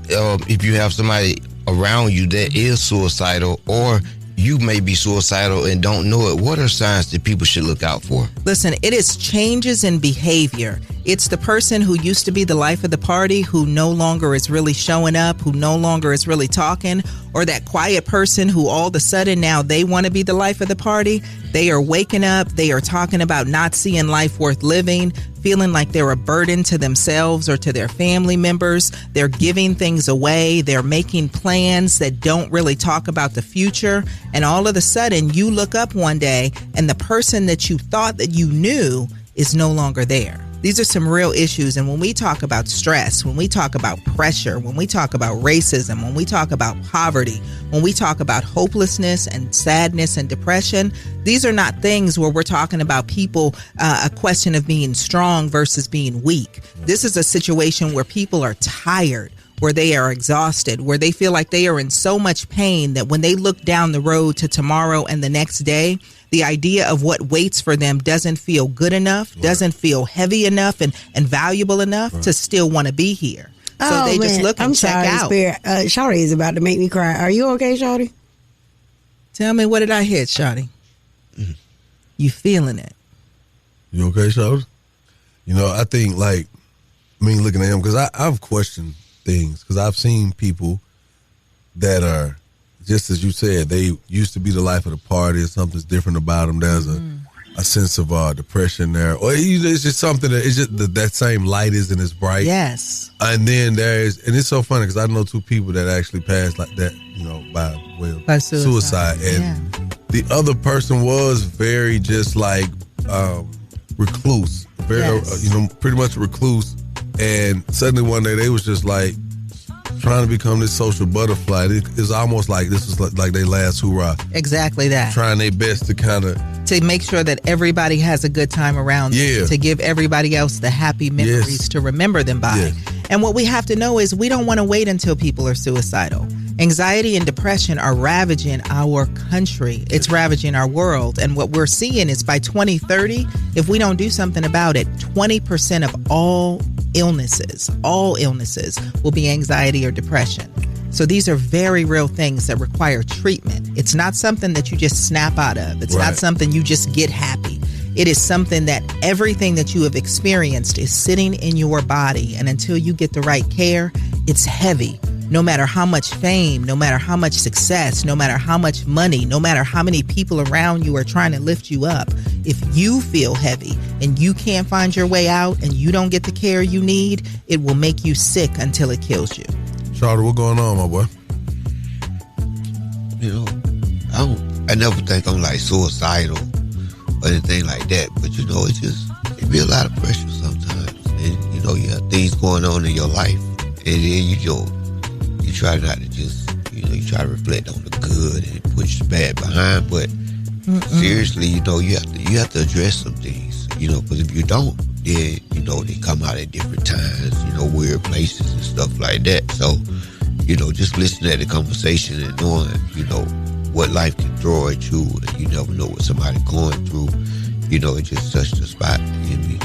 Speaker 11: if you have somebody around you that is suicidal, or you may be suicidal and don't know it, what are signs that people should look out for?
Speaker 15: Listen, it is changes in behavior. It's the person who used to be the life of the party who no longer is really showing up, who no longer is really talking, or that quiet person who all of a sudden now they want to be the life of the party. They are waking up. They are talking about not seeing life worth living, feeling like they're a burden to themselves or to their family members. They're giving things away. They're making plans that don't really talk about the future. And all of a sudden you look up one day and the person that you thought that you knew is no longer there. These are some real issues. And when we talk about stress, when we talk about pressure, when we talk about racism, when we talk about poverty, when we talk about hopelessness and sadness and depression, these are not things where we're talking about people, a question of being strong versus being weak. This is a situation where people are tired, where they are exhausted, where they feel like they are in so much pain that when they look down the road to tomorrow and the next day, the idea of what waits for them doesn't feel good enough, doesn't feel heavy enough and valuable enough to still want to be here. So they just look and check out.
Speaker 4: Shawty is about to make me cry. Are you okay, Shawty?
Speaker 15: Tell me, what did I hit, Shawty? You feeling it?
Speaker 2: You okay, Shawty? You know, I think looking at him, because I've questioned things, because I've seen people that are, just as you said, they used to be the life of the party, or something's different about them. There's a sense of depression there, or it's just something that it's just that same light isn't as bright.
Speaker 15: Yes.
Speaker 2: And then and it's so funny because I know two people that actually passed like that, by suicide. And the other person was very just like recluse, very pretty much a recluse. And suddenly one day they was just like trying to become this social butterfly. It's almost like this was like their last hurrah.
Speaker 15: Exactly that.
Speaker 2: Trying their best to kind of
Speaker 15: to make sure that everybody has a good time around them, to give everybody else the happy memories to remember them by. And what we have to know is we don't want to wait until people are suicidal. Anxiety and depression are ravaging our country. It's ravaging our world. And what we're seeing is by 2030, if we don't do something about it, 20% of all illnesses will be anxiety or depression. So these are very real things that require treatment. It's not something that you just snap out of. It's not something you just get happy. It is something that everything that you have experienced is sitting in your body. And until you get the right care, it's heavy. No matter how much fame, no matter how much success, no matter how much money, no matter how many people around you are trying to lift you up, if you feel heavy and you can't find your way out and you don't get the care you need, it will make you sick until it kills you.
Speaker 2: Charlie, what's going on, my boy?
Speaker 11: You know, I never think I'm like suicidal or anything like that, but it be a lot of pressure sometimes. And you have things going on in your life, and then you try not to just, you try to reflect on the good and push the bad behind, but seriously, you have to address some things, because if you don't, then, they come out at different times, weird places and stuff like that. So, just listening to the conversation and knowing, what life can throw at you, and you never know what somebody's going through, it just touched the spot in me,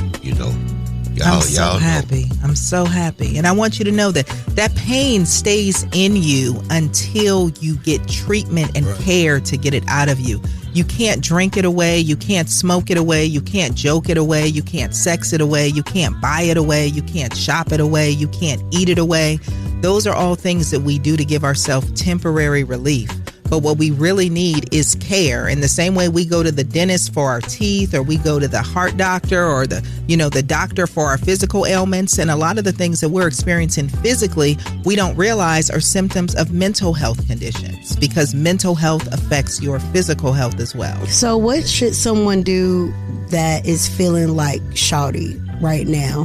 Speaker 15: I'm so happy. I'm so happy. And I want you to know that pain stays in you until you get treatment and care to get it out of you. You can't drink it away. You can't smoke it away. You can't joke it away. You can't sex it away. You can't buy it away. You can't shop it away. You can't eat it away. Those are all things that we do to give ourselves temporary relief. But what we really need is care. In the same way we go to the dentist for our teeth, or we go to the heart doctor, or the doctor for our physical ailments. And a lot of the things that we're experiencing physically, we don't realize are symptoms of mental health conditions, because mental health affects your physical health as well.
Speaker 4: So what should someone do that is feeling like Shawty right now?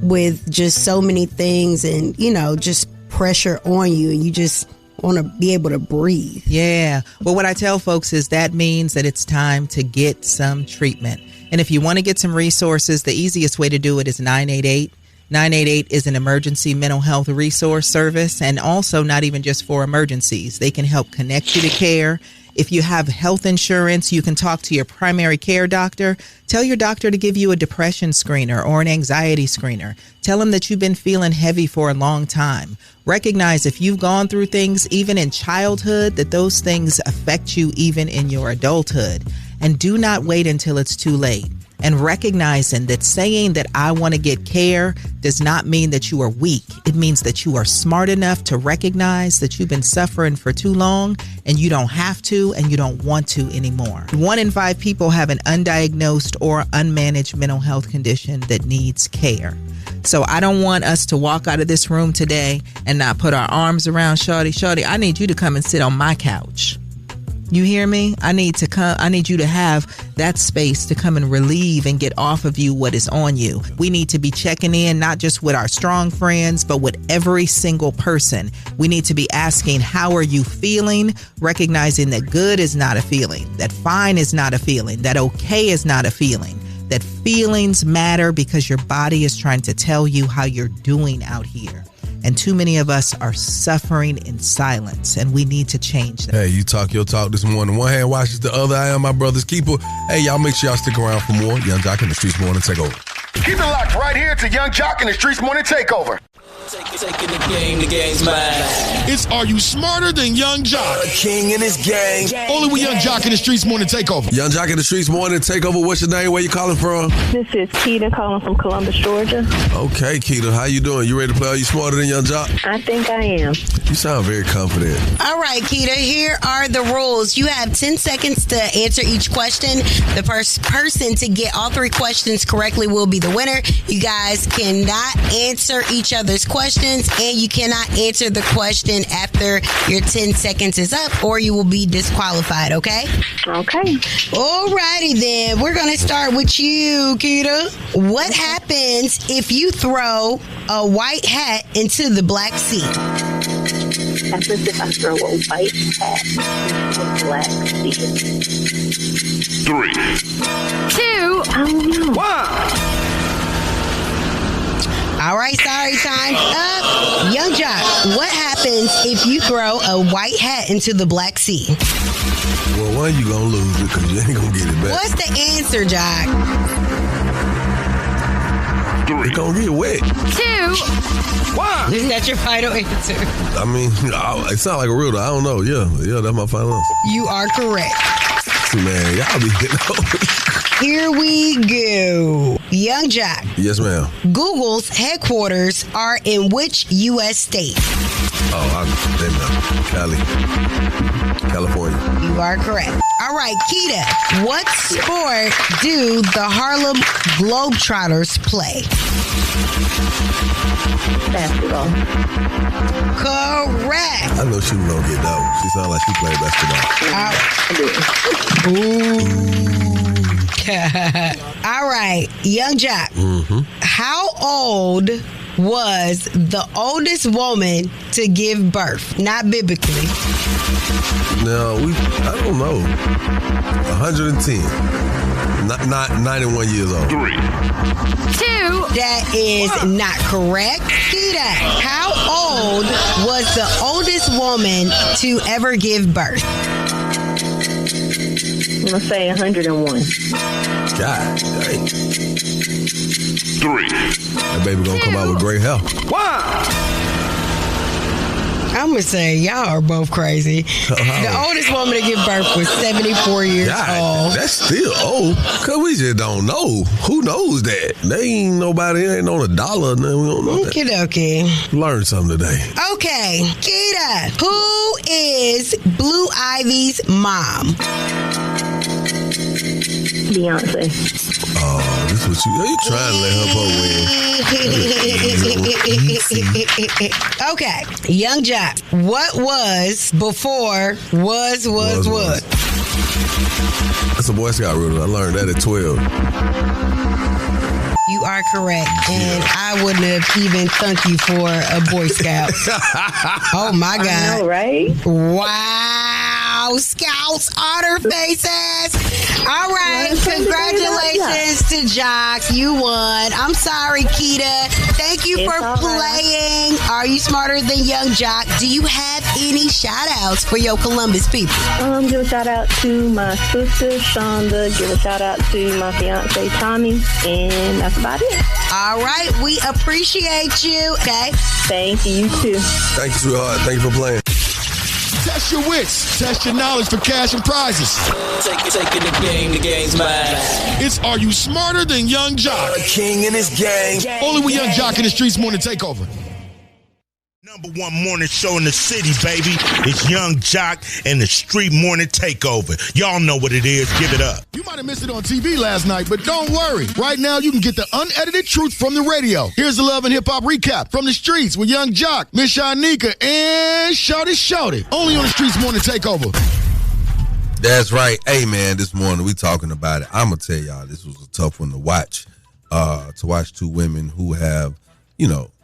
Speaker 4: with just so many things and, just pressure on you, and you just want to be able to breathe.
Speaker 15: Yeah. Well, what I tell folks is that means that it's time to get some treatment. And if you want to get some resources, the easiest way to do it is 988. 988 is an emergency mental health resource service, and also not even just for emergencies. They can help connect you to care. If you have health insurance, you can talk to your primary care doctor. Tell your doctor to give you a depression screener or an anxiety screener. Tell them that you've been feeling heavy for a long time. Recognize if you've gone through things even in childhood, that those things affect you even in your adulthood. And do not wait until it's too late. And recognizing that saying that I want to get care does not mean that you are weak. It means that you are smart enough to recognize that you've been suffering for too long and you don't have to and you don't want to anymore. 1 in 5 people have an undiagnosed or unmanaged mental health condition that needs care. So I don't want us to walk out of this room today and not put our arms around Shorty. Shorty, I need you to come and sit on my couch. You hear me? I need you to have that space to come and relieve and get off of you what is on you. We need to be checking in, not just with our strong friends, but with every single person. We need to be asking, how are you feeling? Recognizing that good is not a feeling, that fine is not a feeling, that okay is not a feeling, that feelings matter because your body is trying to tell you how you're doing out here. And too many of us are suffering in silence, and we need to change that.
Speaker 2: Hey, you talk your talk this morning. One hand washes the other. I am my brother's keeper. Hey, y'all make sure y'all stick around for more Young Jock in the Streetz Morning Takeover.
Speaker 7: Keep it locked right here to Young Jock in the Streetz Morning Takeover.
Speaker 1: Taking the game's mine.
Speaker 7: It's Are You Smarter Than Young Jock?
Speaker 1: A king in his gang.
Speaker 7: Only with Young Jock in the Streetz Morning Takeover.
Speaker 2: Young Jock in the Streetz Morning Takeover. What's your name? Where you calling from?
Speaker 6: This is Keita calling from Columbus, Georgia.
Speaker 2: Okay, Keita, how you doing? You ready to play Are You Smarter Than Young Jock?
Speaker 6: I think I am.
Speaker 2: You sound very confident.
Speaker 4: All right, Keita, here are the rules. You have 10 seconds to answer each question. The first person to get all 3 questions correctly will be the winner. You guys cannot answer each other's questions, and you cannot answer the question after your 10 seconds is up, or you will be disqualified, okay?
Speaker 6: Okay.
Speaker 4: All righty then. We're going to start with you, Keita. What happens if you throw a white hat into the Black Sea?
Speaker 6: Happens if I throw a white hat into the Black Sea.
Speaker 1: 3,
Speaker 6: 2, oh no.
Speaker 1: 1.
Speaker 4: All right, sorry, time's up. Young Jock, what happens if you throw a white hat into the Black Sea?
Speaker 2: Well, one, you gonna lose it because you ain't gonna get it back.
Speaker 4: What's the answer, Jock?
Speaker 2: 3. It's gonna get wet.
Speaker 6: 2,
Speaker 1: 1.
Speaker 4: Isn't that your final answer?
Speaker 2: I mean, it sounds like a riddle. I don't know. Yeah, that's my final answer.
Speaker 4: You are correct.
Speaker 2: Man, y'all be getting over.
Speaker 4: Here we go. Young Jock.
Speaker 2: Yes, ma'am.
Speaker 4: Google's headquarters are in which U.S. state?
Speaker 2: California.
Speaker 4: You are correct. All right, Keita, what sport do the Harlem Globetrotters play?
Speaker 6: Basketball.
Speaker 4: Correct.
Speaker 2: I know she was gonna get that one. She sounded like she played basketball.
Speaker 4: All right, Young Jock.
Speaker 2: Mm-hmm.
Speaker 4: How old was the oldest woman to give birth? Not biblically.
Speaker 2: No, I don't know. 110. Not 91 years old.
Speaker 1: 3, 2.
Speaker 4: That is not correct. Keita, how old was the oldest woman to ever give birth?
Speaker 6: I'm going to say 101.
Speaker 2: God dang.
Speaker 1: 3.
Speaker 2: That baby gonna come out with great health.
Speaker 1: 1.
Speaker 4: I'm going to say y'all are both crazy. The oldest woman to give birth was 74 years old.
Speaker 2: That's still old. Because we just don't know. Who knows that? They ain't nobody, ain't on $1. We don't know that.
Speaker 4: Okie
Speaker 2: Learn something today.
Speaker 4: Okay, Keita, who is Blue Ivy's mom?
Speaker 6: Beyonce.
Speaker 2: Oh, this is what you trying to let her win.
Speaker 4: Okay, Young Jock, what was before was?
Speaker 2: That's a Boy Scout rule. I learned that at 12.
Speaker 4: You are correct. And I wouldn't have even thanked you for a Boy Scout. Oh, my God.
Speaker 6: I know, right?
Speaker 4: Wow. Scouts, honor faces. All right. Congratulations to Jock. You won. I'm sorry, Keita. Thank you for playing. Are You Smarter Than Young Jock? Do you have any shout-outs for your Columbus people?
Speaker 6: Give a shout-out to my sister, Shonda. Give a shout-out to my fiance, Tommy. And that's about it.
Speaker 4: All right. We appreciate you. Okay.
Speaker 6: Thank you. You too.
Speaker 2: Thank you, sweetheart. Thank you for playing.
Speaker 7: Test your wits. Test your knowledge for cash and prizes.
Speaker 1: Taking the game's mine.
Speaker 7: It's Are You Smarter Than Young Jock?
Speaker 1: A king and his gang.
Speaker 7: Only with Young Jock in the Streetz Morning Takeover.
Speaker 5: Number one morning show in the city, baby. It's Young Jock and the Street Morning Takeover. Y'all know what it is. Give it up.
Speaker 7: You might have missed it on TV last night, but don't worry. Right now, you can get the unedited truth from the radio. Here's the Love and Hip Hop recap from the streets with Young Jock, Miss Shanika, and Shouty. Only on the Streetz Morning Takeover.
Speaker 2: That's right. Hey, man, this morning we talking about it. I'm going to tell y'all, this was a tough one to watch. To watch two women who have,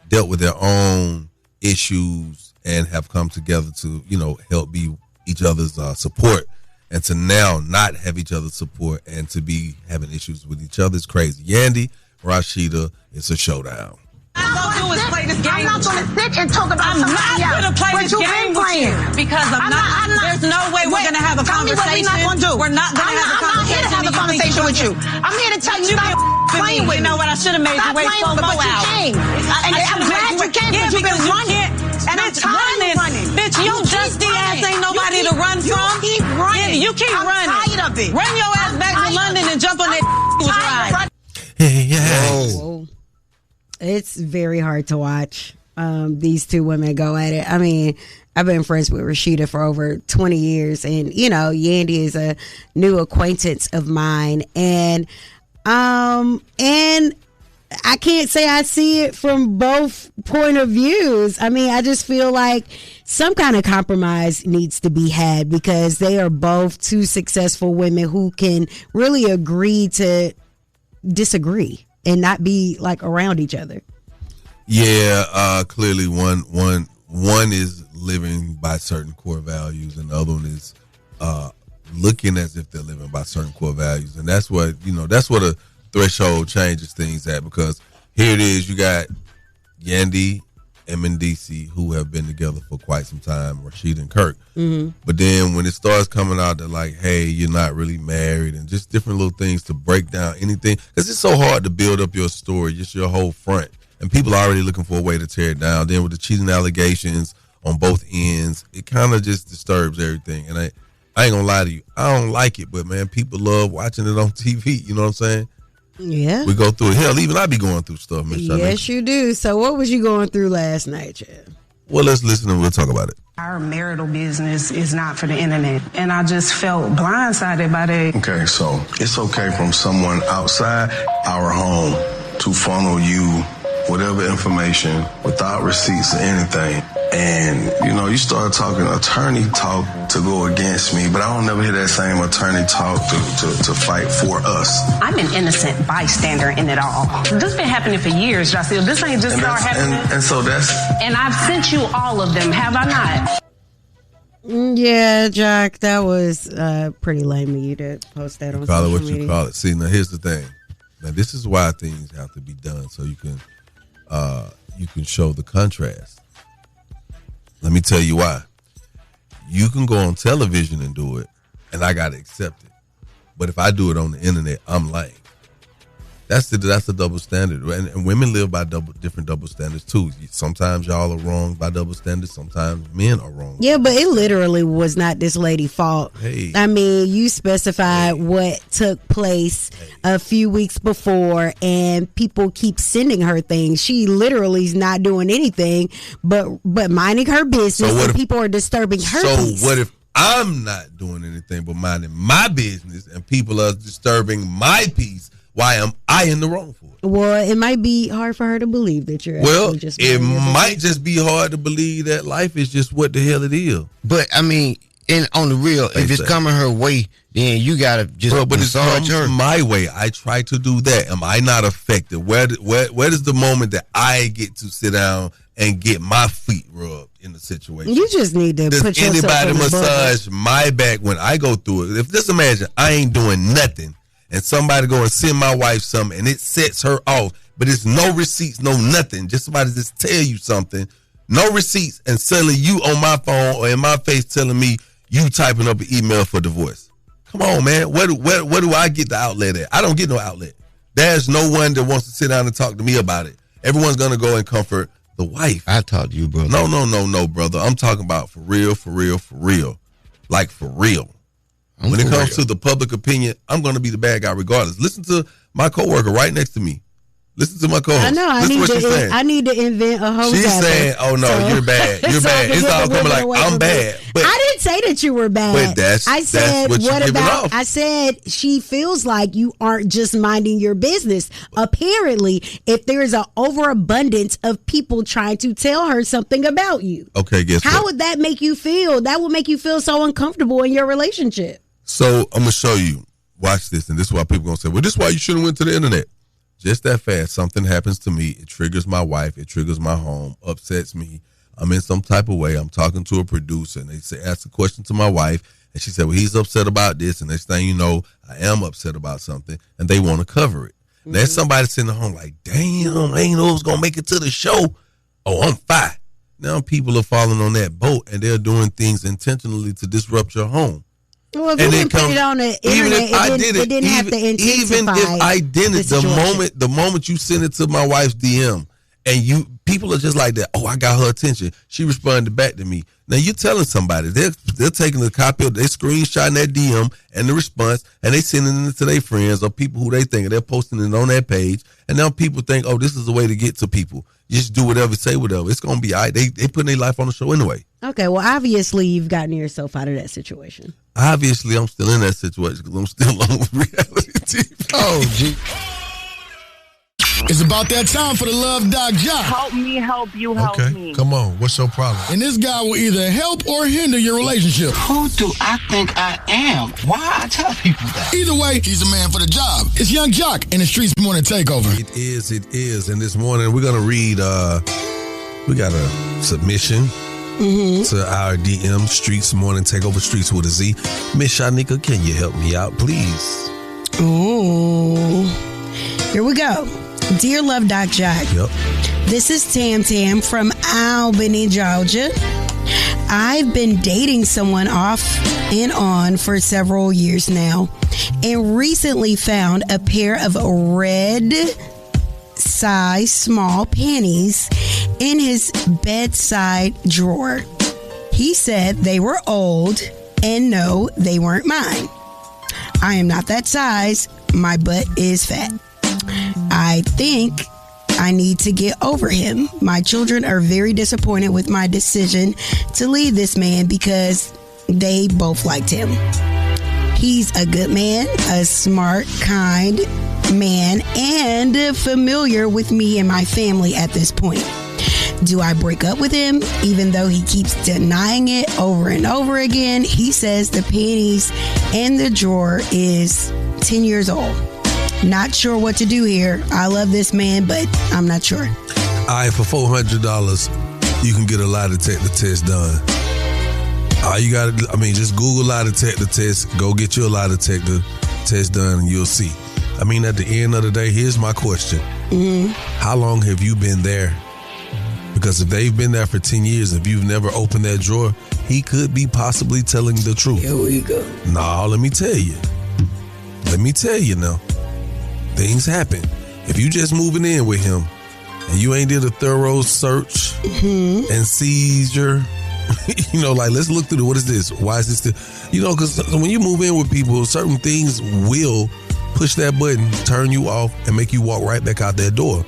Speaker 2: dealt with their own issues and have come together to, help be each other's support, and to now not have each other's support and to be having issues with each other is crazy. Yandy, Rashida, it's a showdown.
Speaker 16: I'm not going to play this game. I'm not going to sit and talk about somebody else. I'm not going to play this game with you because I'm not. There's no way we're going to have a conversation. We're not going to have a conversation. I'm not here to have a conversation with you. I'm here to tell you stop playing with me. You know what? I should have made you wait 4 more hours. And I'm glad you came because you've been running. And I'm tired of running. Bitch, you dusty ass ain't nobody to run from. You keep running. You keep running. I'm tired of it. Run your ass back to London and jump on that ride.
Speaker 2: Hey,
Speaker 4: It's very hard to watch these two women go at it. I mean, I've been friends with Rashida for over 20 years, and Yandy is a new acquaintance of mine, and I can't say I see it from both point of views. I mean, I just feel like some kind of compromise needs to be had because they are both two successful women who can really agree to disagree and not be like around each other.
Speaker 2: Yeah, clearly one is living by certain core values and the other one is looking as if they're living by certain core values. And that's what a threshold changes things at, because here it is, you got Yandy and Mendici who have been together for quite some time, Rashida and Kirk. Mm-hmm. But then when it starts coming out that like, hey, you're not really married, and just different little things to break down anything, because it's so hard to build up your story, just your whole front, and people are already looking for a way to tear it down. Then with the cheating allegations on both ends, it kind of just disturbs everything. And I ain't gonna lie to you, I don't like it, but man, people love watching it on TV. You know what I'm saying?
Speaker 4: Yeah.
Speaker 2: We go through it. Hell, even I be going through stuff, Miss Shanika.
Speaker 4: Yes, you do. So what was you going through last night, Chad?
Speaker 2: Well, let's listen and we'll talk about it.
Speaker 17: Our marital business is not for the internet, and I just felt blindsided by that.
Speaker 22: Okay, so it's okay from someone outside our home to funnel you whatever information without receipts or anything. And, you start talking attorney talk to go against me, but I don't never hear that same attorney talk to fight for us.
Speaker 17: I'm an innocent bystander in it all. This has been happening for years, Tracie. This ain't just start happening.
Speaker 22: And so that's...
Speaker 17: And I've sent you all of them, have I not?
Speaker 4: Yeah, Jack, that was pretty lame of you to post that on social media.
Speaker 2: Call it what you call it. See, now here's the thing. Now, this is why things have to be done, so you can show the contrast. Let me tell you why. You can go on television and do it, and I got to accept it. But if I do it on the internet, I'm lame. That's the double standard. And women live by different double standards, too. Sometimes y'all are wrong by double standards. Sometimes men are wrong.
Speaker 4: Yeah, but it literally was not this lady's fault.
Speaker 2: Hey.
Speaker 4: I mean, you specified what took place a few weeks before, and people keep sending her things. She literally is not doing anything but minding her business, and people are disturbing her peace.
Speaker 2: So what if I'm not doing anything but minding my business, and people are disturbing my peace? Why am I in the wrong for it?
Speaker 4: Well, it might be hard for her to believe that you're actually just...
Speaker 2: It might just be hard to believe that life is just what the hell it is.
Speaker 11: But, I mean, And on the real, if it's coming her way, then you gotta just
Speaker 2: but it's comes my way. I try to do that. Am I not affected? Where is the moment that I get to sit down and get my feet rubbed in the situation?
Speaker 4: You just need to put yourself
Speaker 2: anybody
Speaker 4: in the
Speaker 2: massage my back when I go through it? If just imagine I ain't doing nothing and somebody go and send my wife something and it sets her off, but it's no receipts, no nothing. Just somebody just tell you something, no receipts, and suddenly you on my phone or in my face telling me you typing up an email for divorce. Come on, man. Where do I get the outlet at? I don't get no outlet. There's no one that wants to sit down and talk to me about it. Everyone's gonna go and comfort the wife.
Speaker 11: I talk to you, brother.
Speaker 2: No, brother. I'm talking about for real. Like for real. When it comes to the public opinion, I'm gonna be the bad guy regardless. Listen to my coworker right next to me. Listen to my co-host.
Speaker 4: I know. I need to invent a host.
Speaker 2: She's saying, "Oh no, you're bad. You're bad." It's all coming like I'm bad. But
Speaker 4: I didn't say that you were bad.
Speaker 2: But
Speaker 4: I said,
Speaker 2: that's what about? Off.
Speaker 4: I said she feels like you aren't just minding your business. Apparently, if there is an overabundance of people trying to tell her something about you,
Speaker 2: okay, guess
Speaker 4: how
Speaker 2: what?
Speaker 4: would that make you feel? That would make you feel so uncomfortable in your relationship.
Speaker 2: So I'm gonna show you. Watch this, and this is why people gonna say, "Well, this is why you shouldn't went to the internet." Just that fast, something happens to me. It triggers my wife. It triggers my home. Upsets me. I'm in some type of way. I'm talking to a producer, and they say, ask a question to my wife, and she said, "Well, he's upset about this." And next thing you know, I am upset about something, and they want to cover it. Mm-hmm. There's somebody sitting at home like, "Damn, I ain't know it was gonna make it to the show. Oh, I'm fine." Now people are falling on that boat, and they're doing things intentionally to disrupt your home.
Speaker 4: Well, if you didn't put it on the internet, it didn't have to intensify.
Speaker 2: Even if I didn't, the moment you send it to my wife's DM, and people are just like that. Oh, I got her attention. She responded back to me. Now you're telling somebody they're taking the copy of, they screenshotting that DM and the response, and they sending it to their friends or people who they think they're posting it on that page. And now people think, oh, this is a way to get to people. Just do whatever, say whatever. It's gonna be all right. They putting their life on the show anyway.
Speaker 4: Okay, well, obviously you've gotten yourself out of that situation.
Speaker 2: Obviously, I'm still in that situation because I'm still on reality TV.
Speaker 11: Oh, gee.
Speaker 7: It's about that time for the Love Doc Jock.
Speaker 10: Help me, help you, help me.
Speaker 7: Come on. What's your problem? And this guy will either help or hinder your relationship.
Speaker 21: Who do I think I am? Why I tell people that?
Speaker 7: Either way, he's the man for the job. It's Young Jock in the Streetz Morning Takeover.
Speaker 2: It is. And this morning, we're going to read, we got a submission to our DM, Streetz Morning Takeover, Streetz with a Z. Miss Shanika, can you help me out, please?
Speaker 4: Ooh. Here we go. Dear Love Doc Jock.
Speaker 2: Yep.
Speaker 4: This is Tam from Albany, Georgia. I've been dating someone off and on for several years now and recently found a pair of red size small panties in his bedside drawer. He said they were old and no, they weren't mine. I am not that size. My butt is fat. I think I need to get over him. My children are very disappointed with my decision to leave this man because they both liked him. He's a good man, a smart, kind man, and familiar with me and my family at this point. Do I break up with him even though he keeps denying it over and over again? He says the panties in the drawer is 10 years old. Not sure what to do here. I love this man, but I'm not sure.
Speaker 2: All right, for $400, you can get a lie detector test done. All you got to, just Google lie detector test. Go get your lie detector test done, and you'll see. At the end of the day, here's my question. How long have you been there? Because if they've been there for 10 years, if you've never opened that drawer, he could be possibly telling the truth.
Speaker 4: Here we go.
Speaker 2: No, let me tell you now. Things happen. If you just moving in with him and you ain't did a thorough search and seizure, let's look through what is this? Why is this? Because when you move in with people, certain things will push that button, turn you off, and make you walk right back out that door.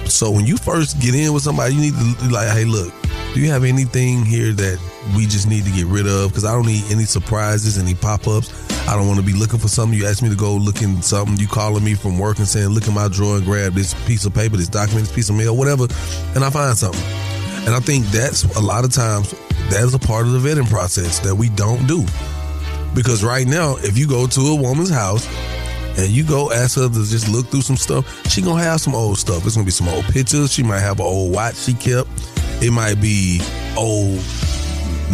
Speaker 2: So when you first get in with somebody, you need to be like, hey, look, do you have anything here that we just need to get rid of? Because I don't need any surprises, any pop-ups. I don't want to be looking for something. You ask me to go look in something. You calling me from work and saying, look in my drawer and grab this piece of paper, this document, this piece of mail, whatever, and I find something. And I think that's a lot of times that is a part of the vetting process that we don't do. Because right now, if you go to a woman's house and you go ask her to just look through some stuff, she gonna have some old stuff. It's gonna be some old pictures. She might have an old watch she kept. It might be old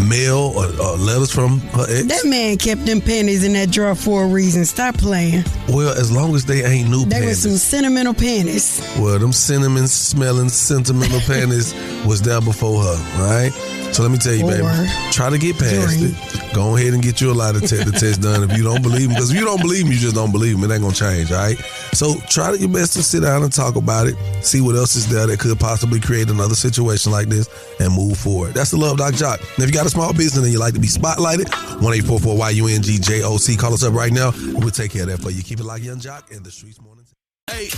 Speaker 2: mail or letters from her ex.
Speaker 4: That man kept them panties in that drawer for a reason. Stop playing.
Speaker 2: Well, as long as they ain't new
Speaker 4: They
Speaker 2: panties.
Speaker 4: were some sentimental panties.
Speaker 2: Well, them cinnamon smelling sentimental panties was there before her, right? So let me tell you, baby, try to get past it. Go ahead and get you a lie detector test done if you don't believe me. Because if you don't believe me, you just don't believe me. It ain't going to change, all right? So try your best to sit down and talk about it. See what else is there that could possibly create another situation like this and move forward. That's the Love Doc Jock. And if you got a small business and you like to be spotlighted, 1-844-YUNG-JOC. Call us up right now. We'll take care of that for you. Keep it like Young Jock and the Streetz Morning. Hey,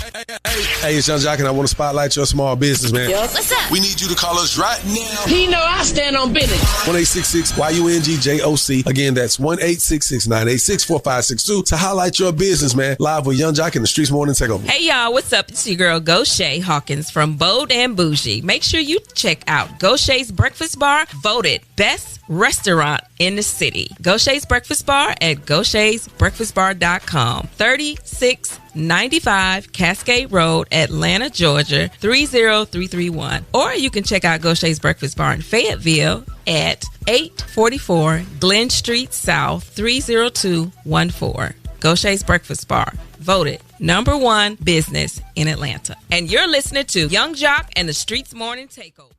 Speaker 2: it's Young Jock, and I want to spotlight your small business, man.
Speaker 1: Yo, what's up?
Speaker 2: We need you to call us right now.
Speaker 1: He know I stand on business.
Speaker 2: 1-866-YUNG-JOC. Again, that's 1-866-986-4562 to highlight your business, man. Live with Young Jock and the Streetz Morning Takeover.
Speaker 8: Hey, y'all, what's up? It's your girl, Goshay Hawkins from Bold and Bougie. Make sure you check out Goshay's Breakfast Bar, voted best restaurant in the city. Goshay's Breakfast Bar at GoShaysBreakfastBar.com. 3695 Cascade Road, Atlanta, Georgia, 30331. Or you can check out Goshay's Breakfast Bar in Fayetteville at 844 Glen Street South, 30214. Goshay's Breakfast Bar, voted #1 business in Atlanta. And you're listening to Young Jock and the Streetz Morning Takeover.